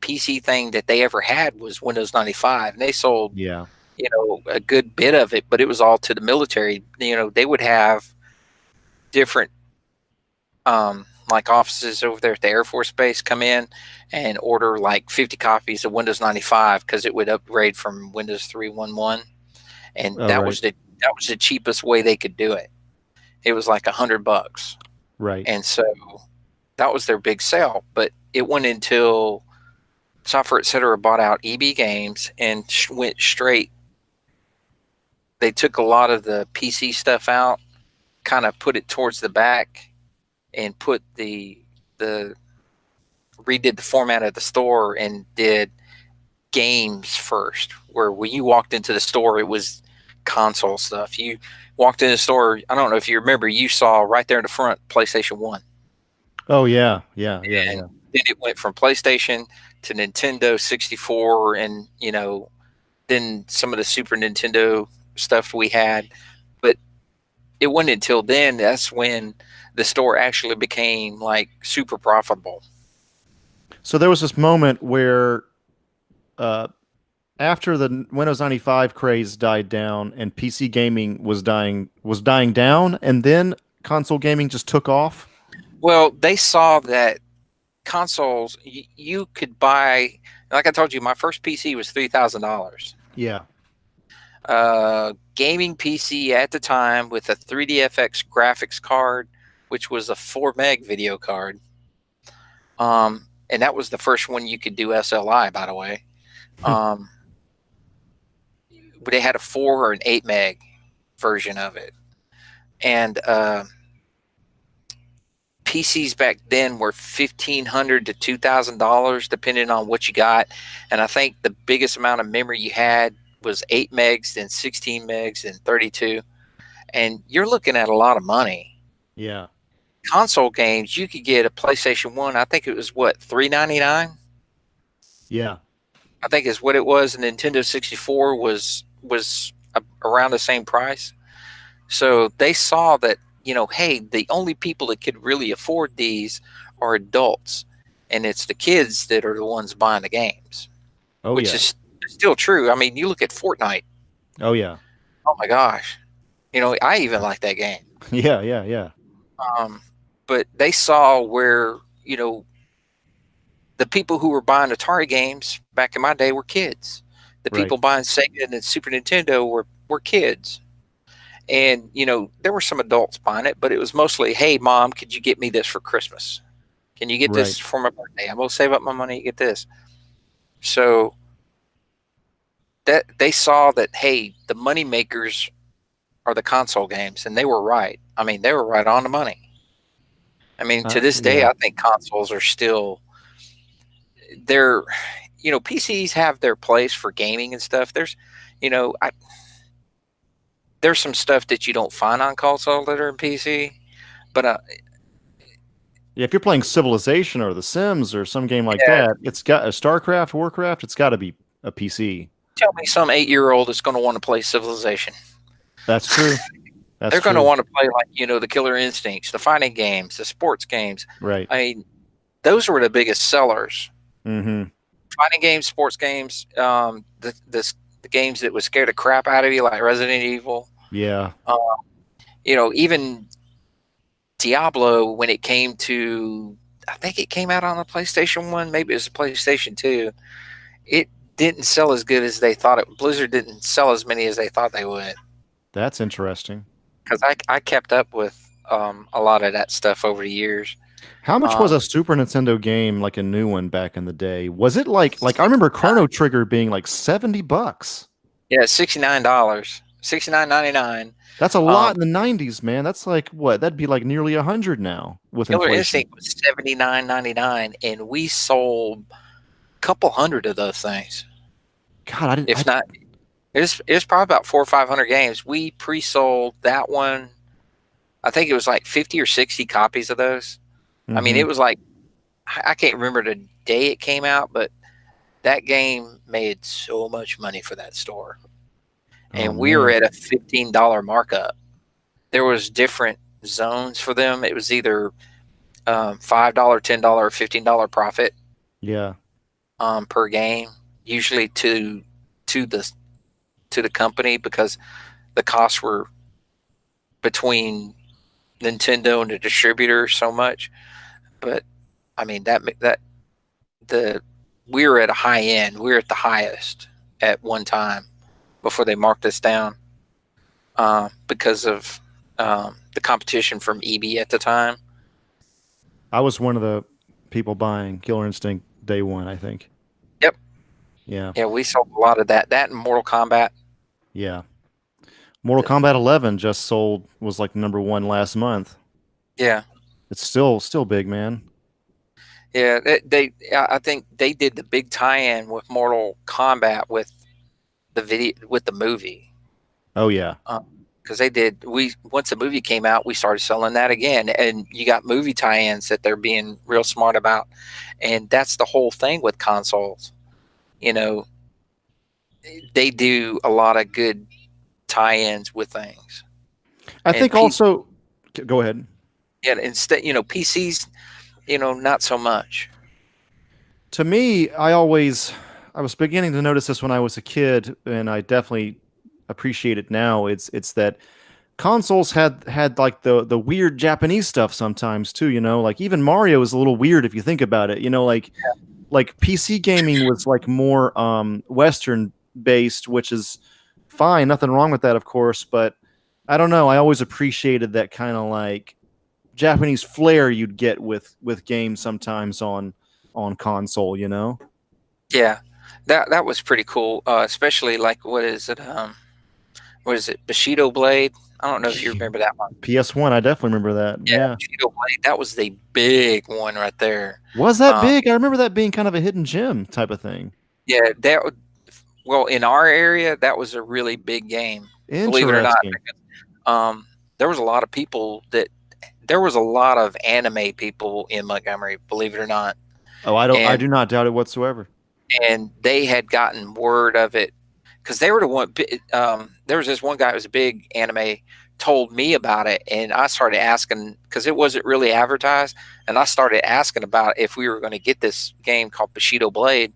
PC thing that they ever had was Windows 95, and they sold, Yeah. a good bit of it, but it was all to the military. They would have different, like offices over there at the Air Force Base come in and order like 50 copies of Windows 95 because it would upgrade from Windows 3.11, and Oh, that right, was the cheapest way they could do it. It was like $100, right. and so that was their big sale. But it went until Software Etc. bought out EB Games and went straight. They took a lot of the PC stuff out, kind of put it towards the back, and put the redid the format of the store and did games first. Where when you walked into the store, it was console stuff. You walked in the store. I don't know if you remember. You saw right there in the front PlayStation 1, Oh yeah, yeah, yeah, and yeah. then it went from PlayStation to Nintendo 64, and then some of the Super Nintendo stuff we had. But it wasn't until then, that's when the store actually became like super profitable. So there was this moment where uh after the Windows 95 craze died down and PC gaming was dying down, and then console gaming just took off. Well, they saw that consoles, you could buy, like I told you, my first PC was $3,000. Yeah. Gaming PC at the time with a 3DFX graphics card, which was a 4 meg video card. And that was the first one you could do SLI, by the way. Um, but they had a 4 or an 8 meg version of it. And PCs back then were $1,500 to $2,000 depending on what you got, and I think the biggest amount of memory you had was 8 megs, then 16 megs, and 32. And you're looking at a lot of money. Yeah. Console games, you could get a PlayStation 1, I think it was what, $399? Yeah. I think is what it was. And Nintendo 64 was around the same price. So they saw that, hey, the only people that could really afford these are adults, and it's the kids that are the ones buying the games, Oh, which yeah. is still true. I mean, you look at Fortnite. Oh, yeah. Oh my gosh. I even like that game. Yeah, yeah, yeah. But they saw where, the people who were buying Atari games back in my day were kids. The Right. people buying Sega and Super Nintendo were kids. And, there were some adults buying it, but it was mostly, hey, Mom, could you get me this for Christmas? Can you get Right. this for my birthday? I'm going to save up my money to get this. So that they saw that, hey, the money makers are the console games, and they were right. I mean, they were right on the money. I mean, to this day, Yeah. I think consoles are still, they're, PCs have their place for gaming and stuff. There's, there's some stuff that you don't find on console that are in PC, but Yeah, if you're playing Civilization or The Sims or some game like yeah, that, it's got a StarCraft, Warcraft, it's got to be a PC. tell me some 8-year-old is going to want to play Civilization. That's true. That's They're going to true. want to play like, the Killer Instincts, the fighting games, the sports games. Right. I mean, those were the biggest sellers. Mm-hmm. Fighting games, sports games, the games that would scare the crap out of you, like Resident Evil. Yeah. Even Diablo, when it came to, I think it came out on the PlayStation 1, maybe it was a PlayStation 2. It didn't sell as good as they thought it. Blizzard didn't sell as many as they thought they would. That's interesting. Because I kept up with a lot of that stuff over the years. How much was a Super Nintendo game, like a new one back in the day? Was it like I remember Chrono Trigger being like $70? Yeah, $69, $69.99. That's a lot in the 90s, man. That's like what? That'd be like nearly 100 now with Killer inflation. Instinct was $79.99, and we sold a couple hundred of those things. God, I didn't. If not, it was probably about 400 or 500 games. We pre-sold that one. I think it was like 50 or 60 copies of those. I mean, it was like, I can't remember the day it came out, but that game made so much money for that store. And we were at a $15 markup. There was different zones for them. It was either $5, $10, or $15 profit. Yeah. Per game, usually to the company, because the costs were between Nintendo and the distributor so much. But I mean we were at a high end. We were at the highest at one time before they marked us down because of the competition from EB at the time. I was one of the people buying Killer Instinct day one, I think. Yep. Yeah. Yeah, we sold a lot of that. That and Mortal Kombat. Yeah. Mortal Kombat 11 just sold, was like number one last month. Yeah. It's still big, man. Yeah, I think they did the big tie-in with Mortal Kombat with the movie. Oh yeah. Because once the movie came out, we started selling that again, and you got movie tie-ins that they're being real smart about, and that's the whole thing with consoles. They do a lot of good tie-ins with things. I think also, go ahead. Yeah, instead, PCs, not so much. To me, I was beginning to notice this when I was a kid, and I definitely appreciate it now. It's that consoles had like the weird Japanese stuff sometimes too, like even Mario is a little weird if you think about it, like PC gaming was like more Western based, which is fine, nothing wrong with that, of course, but I don't know, I always appreciated that kind of like Japanese flair you'd get with games sometimes on console, Yeah, that was pretty cool, especially like, what is it, what is it, Bushido Blade? I don't know if you remember that one. PS1, I definitely remember that. Yeah, Yeah. Bushido Blade. That was the big one right there. Was that Um, big? I remember that being kind of a hidden gem type of thing. yeah, well, in our area, that was a really big game. Believe it or not, Interesting. there was a lot of people that there was a lot of anime people in Montgomery. Believe it or not, Oh, I and do not doubt it whatsoever. they had gotten word of it because they were the one. There was this one guy who was a big anime, told me about it, and I started asking because it wasn't really advertised, and I started asking about if we were going to get this game called Bushido Blade,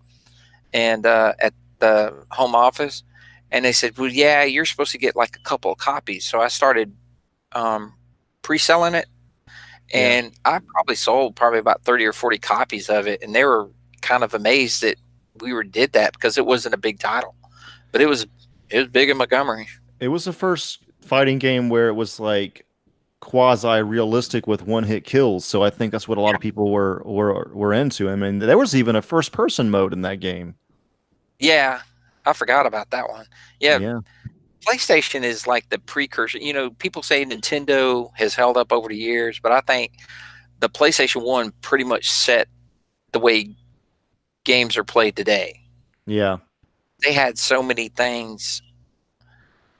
and at the home office, and they said, "Well, yeah, you're supposed to get like a couple of copies." So I started pre-selling it, Yeah. and I probably sold about 30 or 40 copies of it, and they were kind of amazed that did that because it wasn't a big title, but it was big in Montgomery. It was the first fighting game where it was like quasi realistic with one hit kills. So I think that's what a lot of people were into. I mean, there was even a first person mode in that game. Yeah, I forgot about that one. Yeah, Yeah. PlayStation is like the precursor. You know, people say Nintendo has held up over the years, but I think the PlayStation 1 pretty much set the way games are played today. Yeah. They had so many things.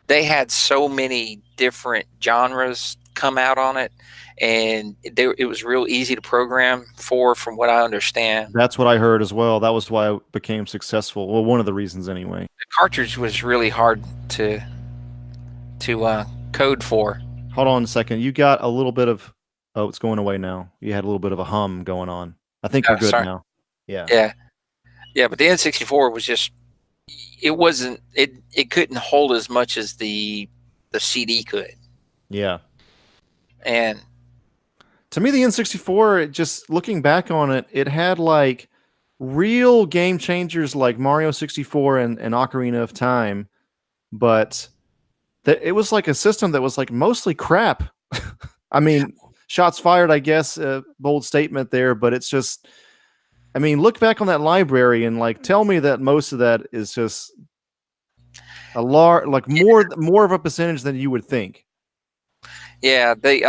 They had so many different genres come out on it, and it was real easy to program for, from what I understand. That's what I heard as well. That was why it became successful. Well, one of the reasons anyway. The cartridge was really hard to code for. Hold on a second. You got a little bit of oh, it's going away now. You had a little bit of a hum going on. I think you're Oh, good sorry. now. Yeah. Yeah, yeah, but the N64 was just it wasn't it couldn't hold as much as the CD could. Yeah. And To me, the N64, just looking back on it, it had like real game changers like Mario 64 and Ocarina of Time, but it was like a system that was like mostly crap. I mean, shots fired, I guess, bold statement there, but it's just, I mean, look back on that library and like tell me that most of that is just a large, like more of a percentage than you would think. yeah, they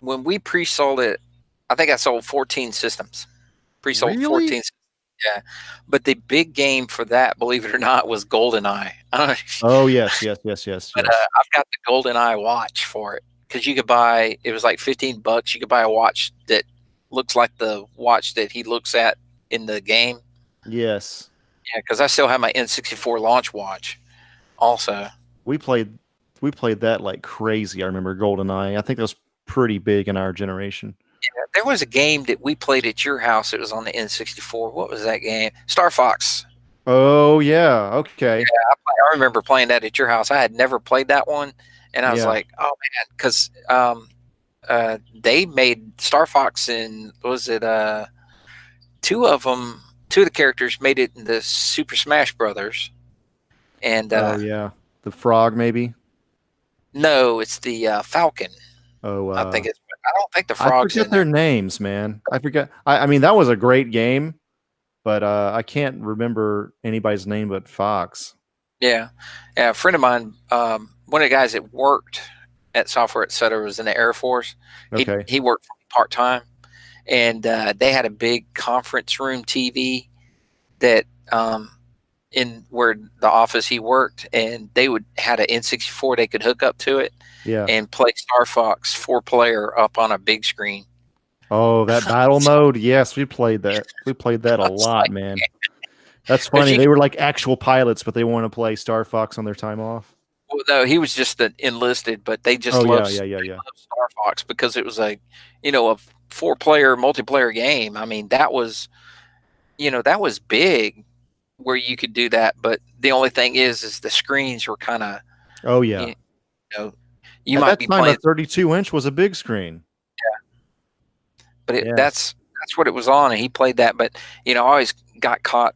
when we pre-sold it, I think I sold 14 systems. Pre-sold Really? 14. Yeah, but the big game for that, believe it or not, was GoldenEye. Oh yes, yes, yes, yes, But yes. I've got the GoldenEye watch for it because you could buy. It was like $15. You could buy a watch that looks like the watch that he looks at in the game. Yes. Yeah, because I still have my N64 launch watch. Also, We played we played that like crazy. I remember GoldenEye. I think that was pretty big in our generation. there was a game that we played at your house. It was on the N64. What was that game? Star Fox. Oh yeah, okay. I remember playing that at your house. I had never played that one, and I was Yeah. like, "Oh man," because they made Star Fox and was it two of them? Two of the characters made it in the Super Smash Brothers, and Oh yeah. The frog maybe. no, it's the Falcon. Oh I think it's. I don't think the I frog's forget in their there. names, man. I forget. I mean that was a great game, but I can't remember anybody's name but Fox. Yeah, yeah. A friend of mine, one of the guys that worked at Software Etc. was in the Air Force. Okay. He worked part time, and they had a big conference room TV that in where the office he worked, and they would had an N64 they could hook up to it Yeah. and play Star Fox 4 player up on a big screen. Oh, that battle mode. Yes, we played that. We played that a It's lot, like, man. That's but funny. They were like actual pilots, but they want to play Star Fox on their time off. well, no, he was just an enlisted, but they just Oh yeah, loved, yeah, yeah, yeah. loved Star Fox because it was a, a 4 player multiplayer game. I mean, that was, that was big where you could do that. But the only thing is the screens were kind of, Oh you yeah. know, you At might that be time, a playing, 32-inch was a big screen. but Yes. that's what it was on, and he played that. But I always got caught,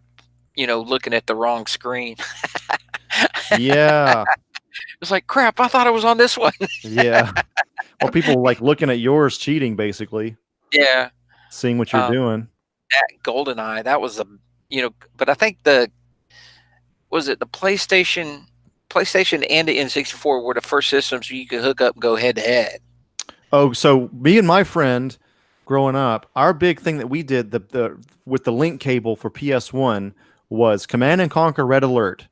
looking at the wrong screen. Yeah. It's like, crap, I thought it was on this one. Yeah. Or people like looking at yours cheating, basically, Yeah. seeing what you're Um, doing. that GoldenEye, that was but I think was it the PlayStation? PlayStation and the N64 were the first systems you could hook up and go head to head. Oh, so me and my friend growing up, our big thing that we did the with the link cable for PS1 was Command and Conquer Red Alert.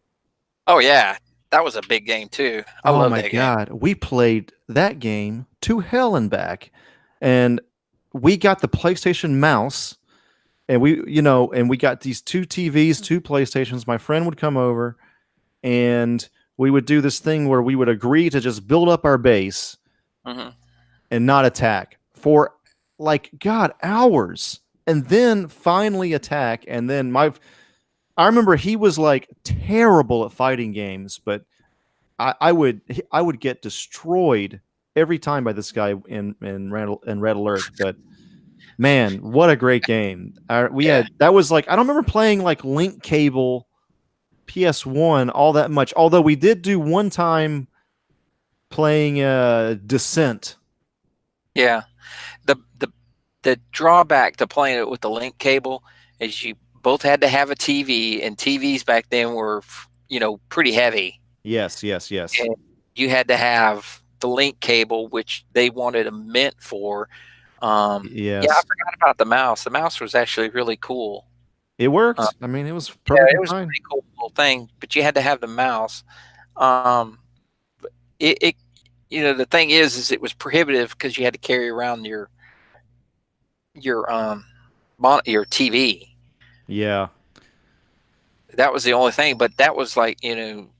Oh yeah, that was a big game too. I Oh love my that game. God, we played that game to hell and back, and we got the PlayStation mouse, and we got these two TVs, two PlayStations. My friend would come over, and we would do this thing where we would agree to just build up our base Hmm. and not attack for like God hours, and then finally attack. And then I remember he was like terrible at fighting games, but I would get destroyed every time by this guy in Red Alert. But man, what a great game! We Yeah, had that was like I don't remember playing like link cable PS1 all that much. Although we did do one time playing Descent. yeah. The drawback to playing it with the link cable is you both had to have a TV, and TVs back then were pretty heavy. Yes, yes, yes, And you had to have the link cable, which they wanted a mint for. Yeah, I yes. forgot about the mouse. The mouse was actually really cool. It Uh, worked. I mean, it was yeah, perfectly it was a fine. pretty cool little thing, but you had to have the mouse. Um, it the thing is it was prohibitive because you had to carry around your your TV. Yeah. That was the only thing, but that was like,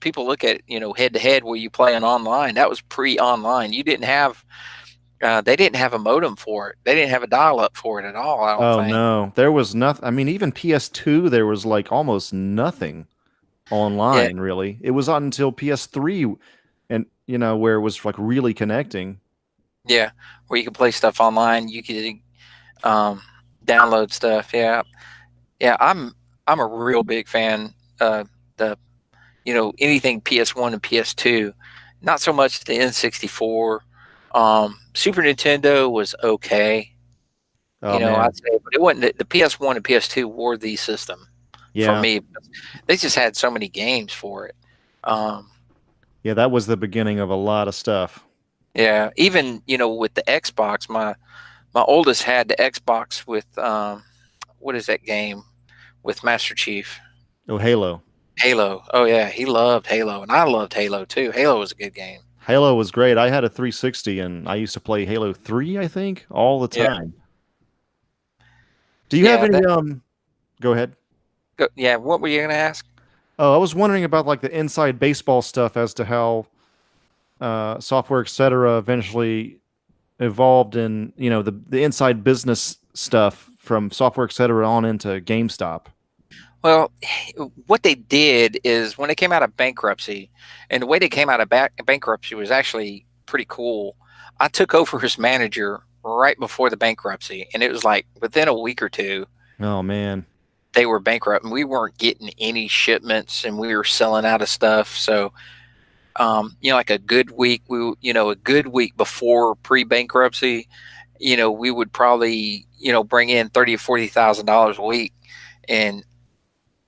people look at, head to head where you play an online. That was pre-online. You didn't have, they didn't have a modem for it. They didn't have a dial-up for it at all, I don't Oh think. no, there was nothing. I mean, even PS2, there was like almost nothing Yeah, online, really. It was on until PS3, and where it was like really connecting. yeah, where you could play stuff online. You could um, download stuff. Yeah, yeah. I'm a real big fan. The anything PS1 and PS2. Not so much the N64. Super Nintendo was okay. Oh I'd man, say, but it wasn't the PS1 and PS2 were the system for yeah, me. They just had so many games for it. Um, yeah, that was the beginning of a lot of stuff. yeah, even with the Xbox, my oldest had the Xbox with what is that game with Master Chief? Oh, Halo. Halo. Oh yeah, he loved Halo, and I loved Halo too. Halo was a good game. Halo was great. I had a 360, and I used to play Halo 3, I think, all the Yeah, time. Do you have yeah, any? Go ahead. yeah. What were you gonna ask? Oh, I was wondering about like the inside baseball stuff as to how software, etc., eventually evolved in the inside business stuff from software, etc., on into GameStop. Well, what they did is when they came out of bankruptcy, and the way they came out of bankruptcy was actually pretty cool. I took over as manager right before the bankruptcy, and it was like within a week or two, Oh man. they were bankrupt, and we weren't getting any shipments, and we were selling out of stuff. So, like a good week, a good week before pre-bankruptcy, we would probably, bring in $30,000 or $40,000 a week, and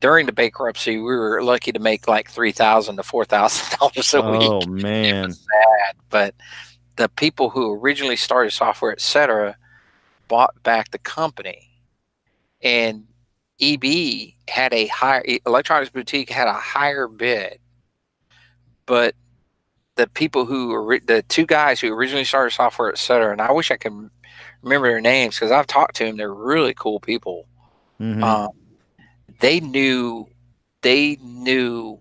during the bankruptcy, we were lucky to make like $3,000 to $4,000 a Oh week. It man. was sad, but the people who originally started software, etc., bought back the company, and EB had a higher electronics boutique had a higher bid, but the people the two guys who originally started software, etc., and I wish I could remember their names because I've talked to them. They're really cool people. Mm-hmm. Um, they knew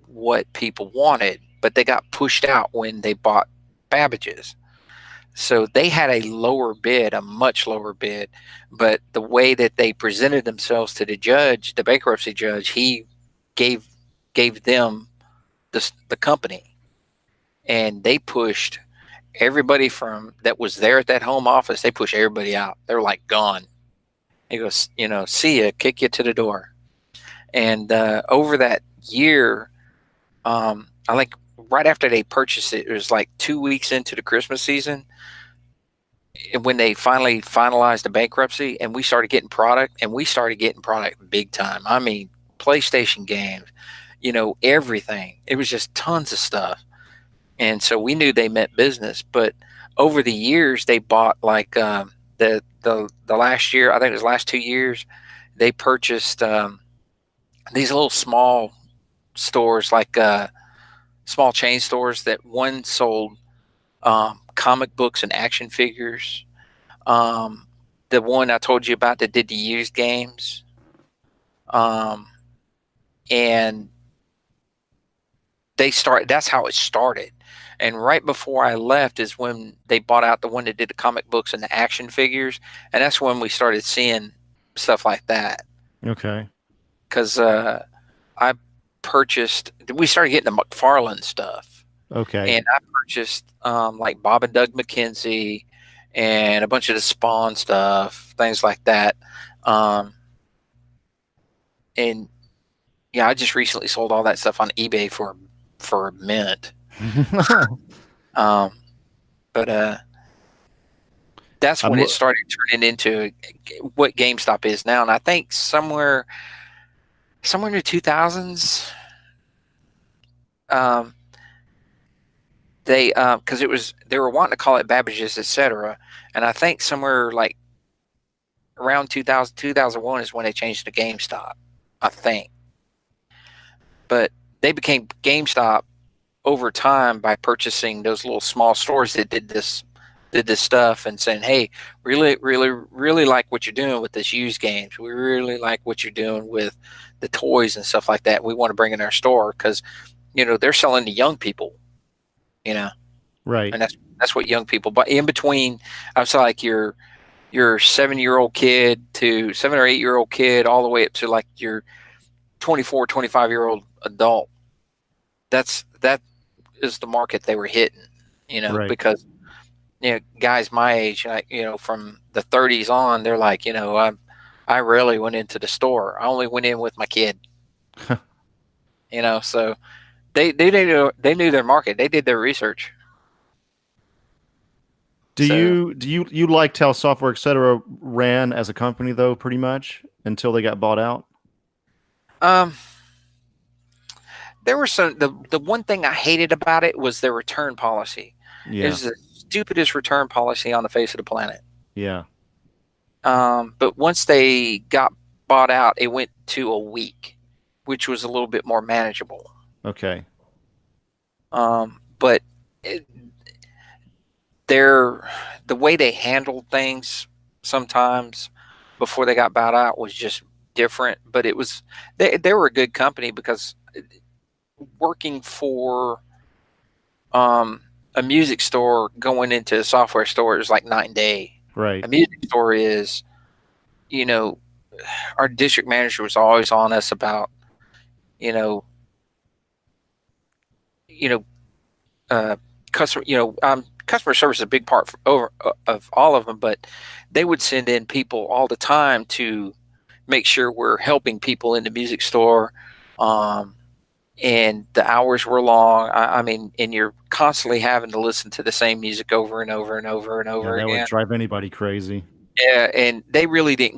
what people wanted, but they got pushed out when they bought Babbage's. So they had a lower bid, a much lower bid, but the way that they presented themselves to the judge, the bankruptcy judge, he gave them the company, and they pushed everybody from that was there at that home office. They pushed everybody out. They were like gone. He goes, see ya, kick you to the door. And over that year, I think right after they purchased it, it was like 2 weeks into the Christmas season, and when they finally finalized the bankruptcy, and we started getting product, big time. I mean, PlayStation games, everything. It was just tons of stuff. And so we knew they meant business. But over the years, they bought like the last year, I think it was last 2 years, they purchased these little small stores, like small chain stores that one sold comic books and action figures. Um, the one I told you about that did the used games. Um, and that's how it started. And right before I left is when they bought out the one that did the comic books and the action figures. And that's when we started seeing stuff like that. Okay. Because we started getting the McFarlane stuff. Okay. And I purchased like Bob and Doug McKenzie and a bunch of the Spawn stuff, things like that. And yeah, I just recently sold all that stuff on eBay for a mint. But that's when it started turning into what GameStop is now. And I think somewhere in the 2000s, because they were wanting to call it Babbage's, etc. And I think somewhere like around 2000, 2001 is when they changed to GameStop, I think. But they became GameStop over time by purchasing those little small stores that did this stuff and saying, hey, really, really, really like what you're doing with this used games. We really like what you're doing with the toys and stuff like that. We want to bring in our store because, they're selling to young people, Right. And that's what young people, but in between, I was like your 7-year-old kid to 7 or 8-year-old kid, all the way up to like your 24, 25-year-old adult. That is the market they were hitting, Right. because guys my age, from the 30s on, they're like, I rarely went into the store. I only went in with my kid. So they knew their market. They did their research. Do you liked how Software Etc. ran as a company though, pretty much until they got bought out? There were the one thing I hated about it was their return policy. Yeah. It was the stupidest return policy on the face of the planet. Yeah. But once they got bought out, it went to a week, which was a little bit more manageable. Okay. But the way they handled things sometimes before they got bought out was just different. But they were a good company, because working for a music store going into a software store is like night and day. Right. A music store is, our district manager was always on us about, customer service is a big part of all of them, but they would send in people all the time to make sure we're helping people in the music store. And the hours were long. I mean, and you're constantly having to listen to the same music over and over and over and over that again. would drive anybody crazy. Yeah, and they didn't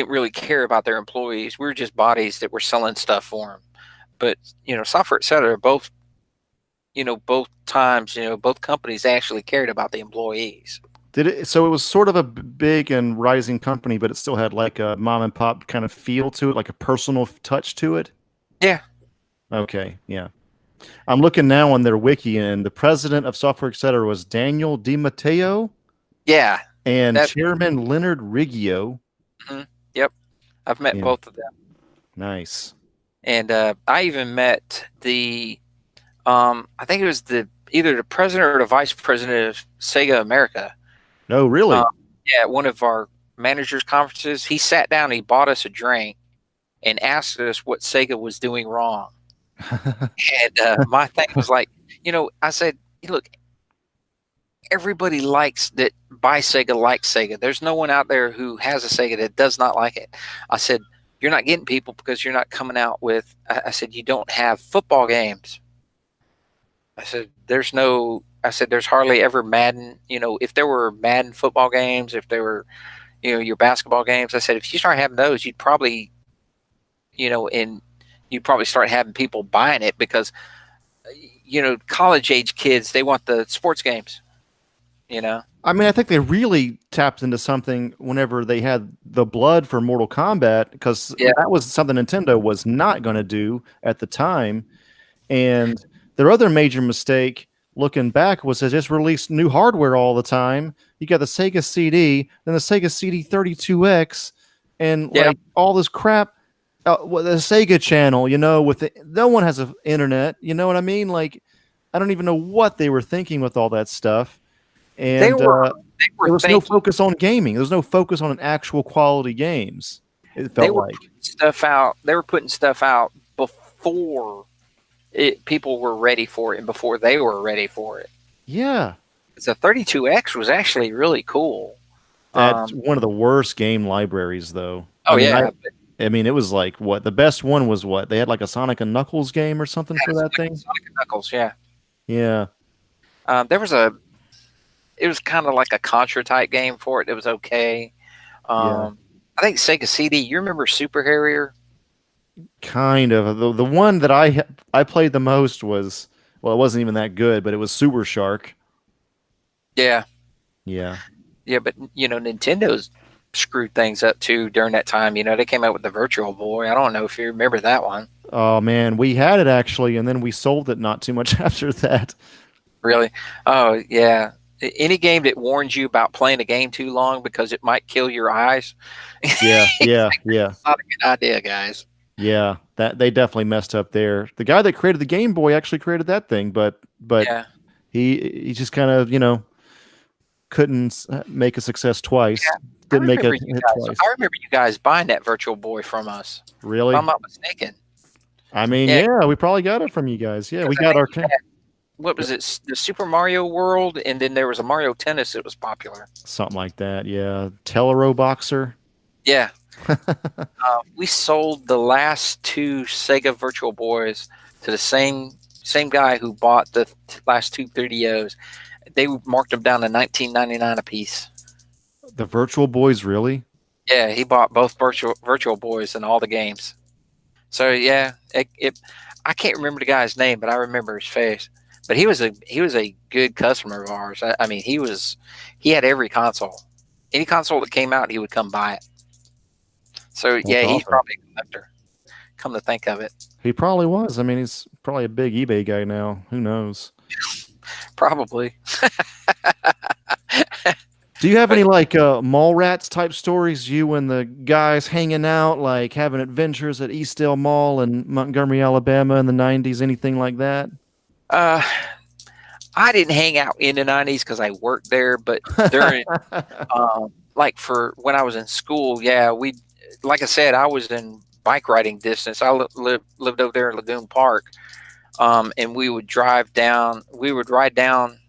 really care about their employees. We were just bodies that were selling stuff for them. But, Software Etc., both times, both companies actually cared about the employees. So it was sort of a big and rising company, but it still had like a mom and pop kind of feel to it, like a personal touch to it? Yeah. Okay, yeah. I'm looking now on their wiki, and the president of Software Etc. was Daniel DiMatteo. Yeah. And Chairman Leonard Riggio. Mm-hmm. Yep. I've met both of them. Nice. And I even met I think it was either the president or the vice president of Sega America. Oh, really? Yeah, at one of our managers' conferences, he sat down, he bought us a drink, and asked us what Sega was doing wrong. And my thing was like, I said, look, everybody likes that buys Sega likes Sega. There's no one out there who has a Sega that does not like it. I said, you're not getting people because you're not coming out with, I said, you don't have football games. I said, there's hardly ever Madden. If there were Madden football games, if there were, your basketball games, I said, if you start having those, you'd probably and you probably start having people buying it because, college age kids, they want the sports games, you know? I mean, I think they really tapped into something whenever they had the blood for Mortal Kombat, because Yeah. that was something Nintendo was not going to do at the time. And their other major mistake, looking back, was they just released new hardware all the time. You got the Sega CD, then the Sega CD 32X, and Yeah. like all this crap. The Sega Channel, no one has an internet. You know what I mean? Like, I don't even know what they were thinking with all that stuff. They And were there was no thinking, focus on gaming. There was no focus on actual quality games. It they felt were like. putting stuff out. They were putting stuff out before people were ready for it and before they were ready for it. Yeah. The 32X was actually really cool. That's one of the worst game libraries, though. Oh, I mean, yeah. I mean, it was like what the best one was. What they had like a Sonic and Knuckles game or something for that thing. Sonic and Knuckles, yeah. Yeah. There was it was kind of like a Contra type game for it. It was okay. Yeah. I think Sega CD. You remember Super Harrier? Kind of. The one that I played the most was, well, it wasn't even that good, but it was Super Shark. Yeah, Yeah. yeah. But Nintendo's screwed things up too during that time. They came out with the Virtual Boy. I don't know if you remember that one. Oh man, we had it actually, and then we sold it not too much after that. Really? Oh, yeah. Any game that warns you about playing a game too long because it might kill your eyes. Yeah, yeah, yeah. It's not a good idea, guys. Yeah, that they definitely messed up there. The guy that created the Game Boy actually created that thing, but Yeah. he just kind of couldn't make a success twice. Yeah. Didn't make it hit twice. I remember you guys buying that Virtual Boy from us. Really? If I'm not mistaken. I mean, Yeah. yeah, we probably got it from you guys. Yeah, we got our. What was it? The Super Mario World, and then there was a Mario Tennis that was popular. Something like that. Yeah, Telero Boxer. Yeah. We sold the last two Sega Virtual Boys to the same guy who bought the last two 3DOs. They marked them down to $19.99 a piece. The Virtual Boys, really? Yeah, he bought both Virtual Boys and all the games. So yeah, I can't remember the guy's name, but I remember his face. But he was a good customer of ours. I mean, he had every console. Any console that came out, he would come buy it. So That's yeah, he's awesome. probably a collector. Come to think of it, He probably was. I mean, he's probably a big eBay guy now. Who knows? probably. Do you have any like mall rats type stories? You and the guys hanging out, like having adventures at Eastdale Mall in Montgomery, Alabama in the 90s, anything like that? I didn't hang out in the 90s because I worked there, but during like for when I was in school, yeah, like I said, I was in bike riding distance. I lived over there in Lagoon Park, and we would drive down. We would ride down.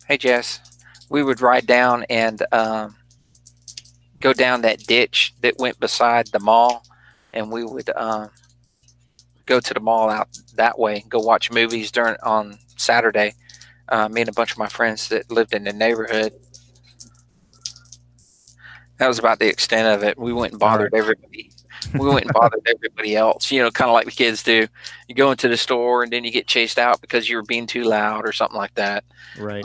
Hey Jess, we would ride down and go down that ditch that went beside the mall, and we would go to the mall out that way. Go watch movies on Saturday. Me and a bunch of my friends that lived in the neighborhood. That was about the extent of it. We went and bothered everybody. We went and bothered everybody else, kind of like the kids do. You go into the store and then you get chased out because you were being too loud or something like that. Right.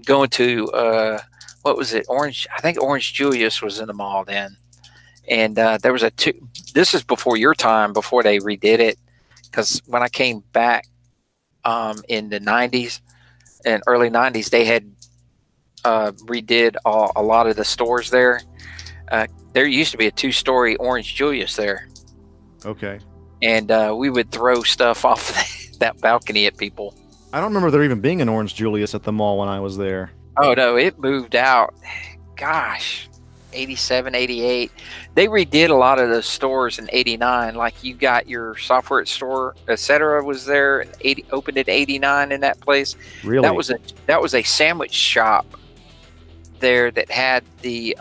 Going to, what was it? I think Orange Julius was in the mall then. And there was this is before your time, before they redid it. Because when I came back in the 90s and early 90s, they had redid a lot of the stores there. There used to be a 2-story Orange Julius there. Okay. And we would throw stuff off that balcony at people. I don't remember there even being an Orange Julius at the mall when I was there. Oh, no, it moved out. Gosh, 87, 88. They redid a lot of the stores in 89. Like you got your software store, etc. was there. Opened in 89 in that place. Really? That was a sandwich shop there that had the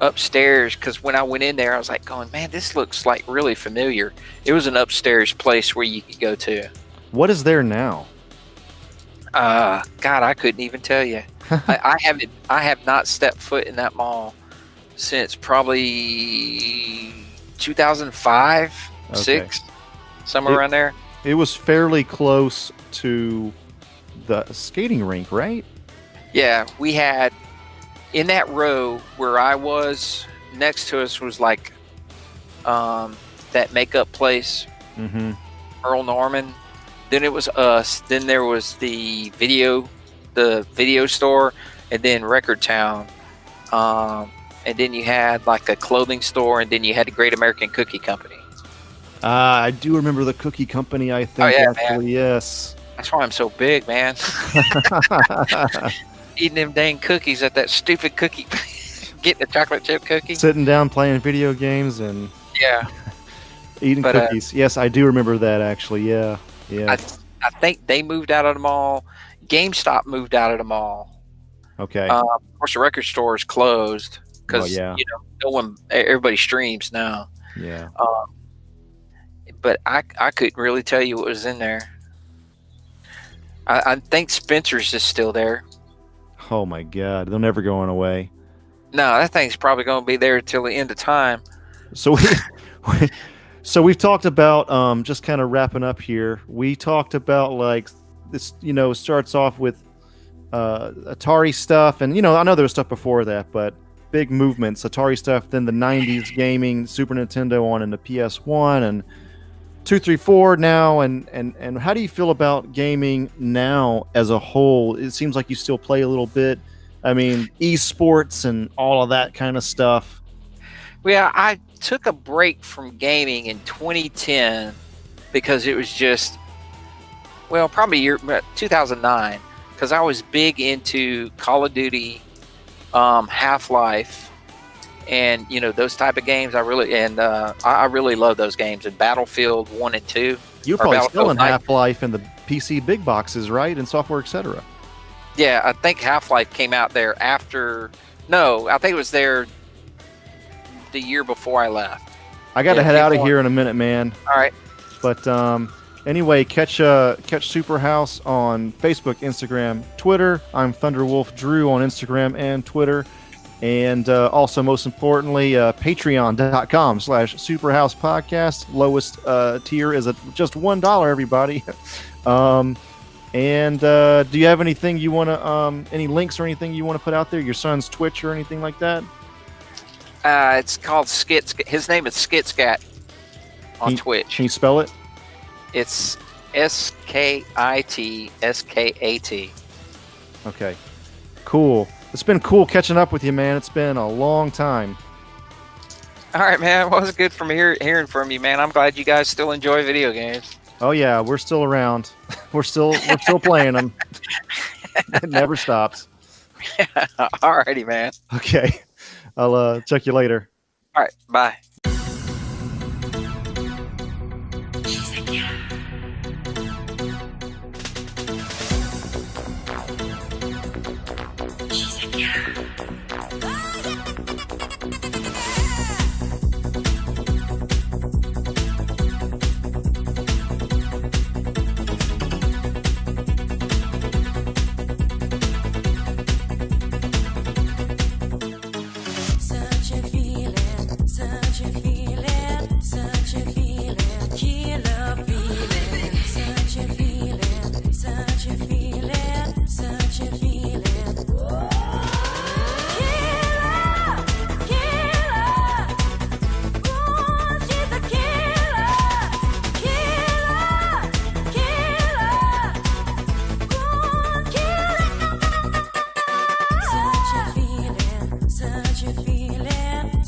upstairs, because when I went in there I was like going, man, this looks like really familiar. It was an upstairs place where you could go to. What is there now? God, I couldn't even tell you. I have not stepped foot in that mall since probably 2005, Okay. 6, somewhere around there. It was fairly close to the skating rink, right? Yeah, we had in that row where I was. Next to us was like that makeup place, Mm-hmm. Earl Norman. Then it was us. Then there was the video store, and then Record Town. And then you had like a clothing store, and then you had the Great American Cookie Company. I do remember the cookie company, I think. Oh, yeah, actually, man. Yes. That's why I'm so big, man. Eating them dang cookies at that stupid cookie. Getting a chocolate chip cookie. Sitting down playing video games and Yeah. eating cookies. Yes, I do remember that, actually. Yeah. Yeah. I think they moved out of the mall. GameStop moved out of the mall. Okay. Of course, the record store is closed because yeah. everybody streams now. Yeah. But I couldn't really tell you what was in there. I think Spencer's is still there. Oh my God, they're never going away. No, that thing's probably going to be there till the end of time. So we've talked about just kind of wrapping up here. We talked about like this, starts off with Atari stuff, and I know there was stuff before that, but big movements, Atari stuff, then the 90s gaming, Super Nintendo on into PS1 and 2, 3, 4 now, and how do you feel about gaming now as a whole? It seems like you still play a little bit. I mean, esports and all of that kind of stuff. Well, I took a break from gaming in 2010 because it was just, probably 2009, because I was big into Call of Duty, Half-Life, and those type of games. I really love those games. And Battlefield 1 and 2. You're probably still in Half-Life and the PC big boxes, right? And software, etc. Yeah, I think Half-Life came out there after. No, I think it was there the year before I left. I got to head out of here in a minute, man. All right. But anyway, catch SuperHouse on Facebook, Instagram, Twitter. I'm Thunderwolf Drew on Instagram and Twitter. And also, most importantly, patreon.com/SuperHousePodcast. Lowest tier is just $1, everybody. And do you have anything you want to, any links or anything you want to put out there? Your son's Twitch or anything like that? It's called Skit. His name is Skitscat on Twitch. Can you spell it? It's SKITSKAT. Okay, cool. It's been cool catching up with you, man. It's been a long time. All right, man. Well, it was good from hearing from you, man. I'm glad you guys still enjoy video games. Oh yeah, we're still around. We're still playing them. It never stops. All righty, man. Okay, I'll check you later. All right, bye. Such a feeling,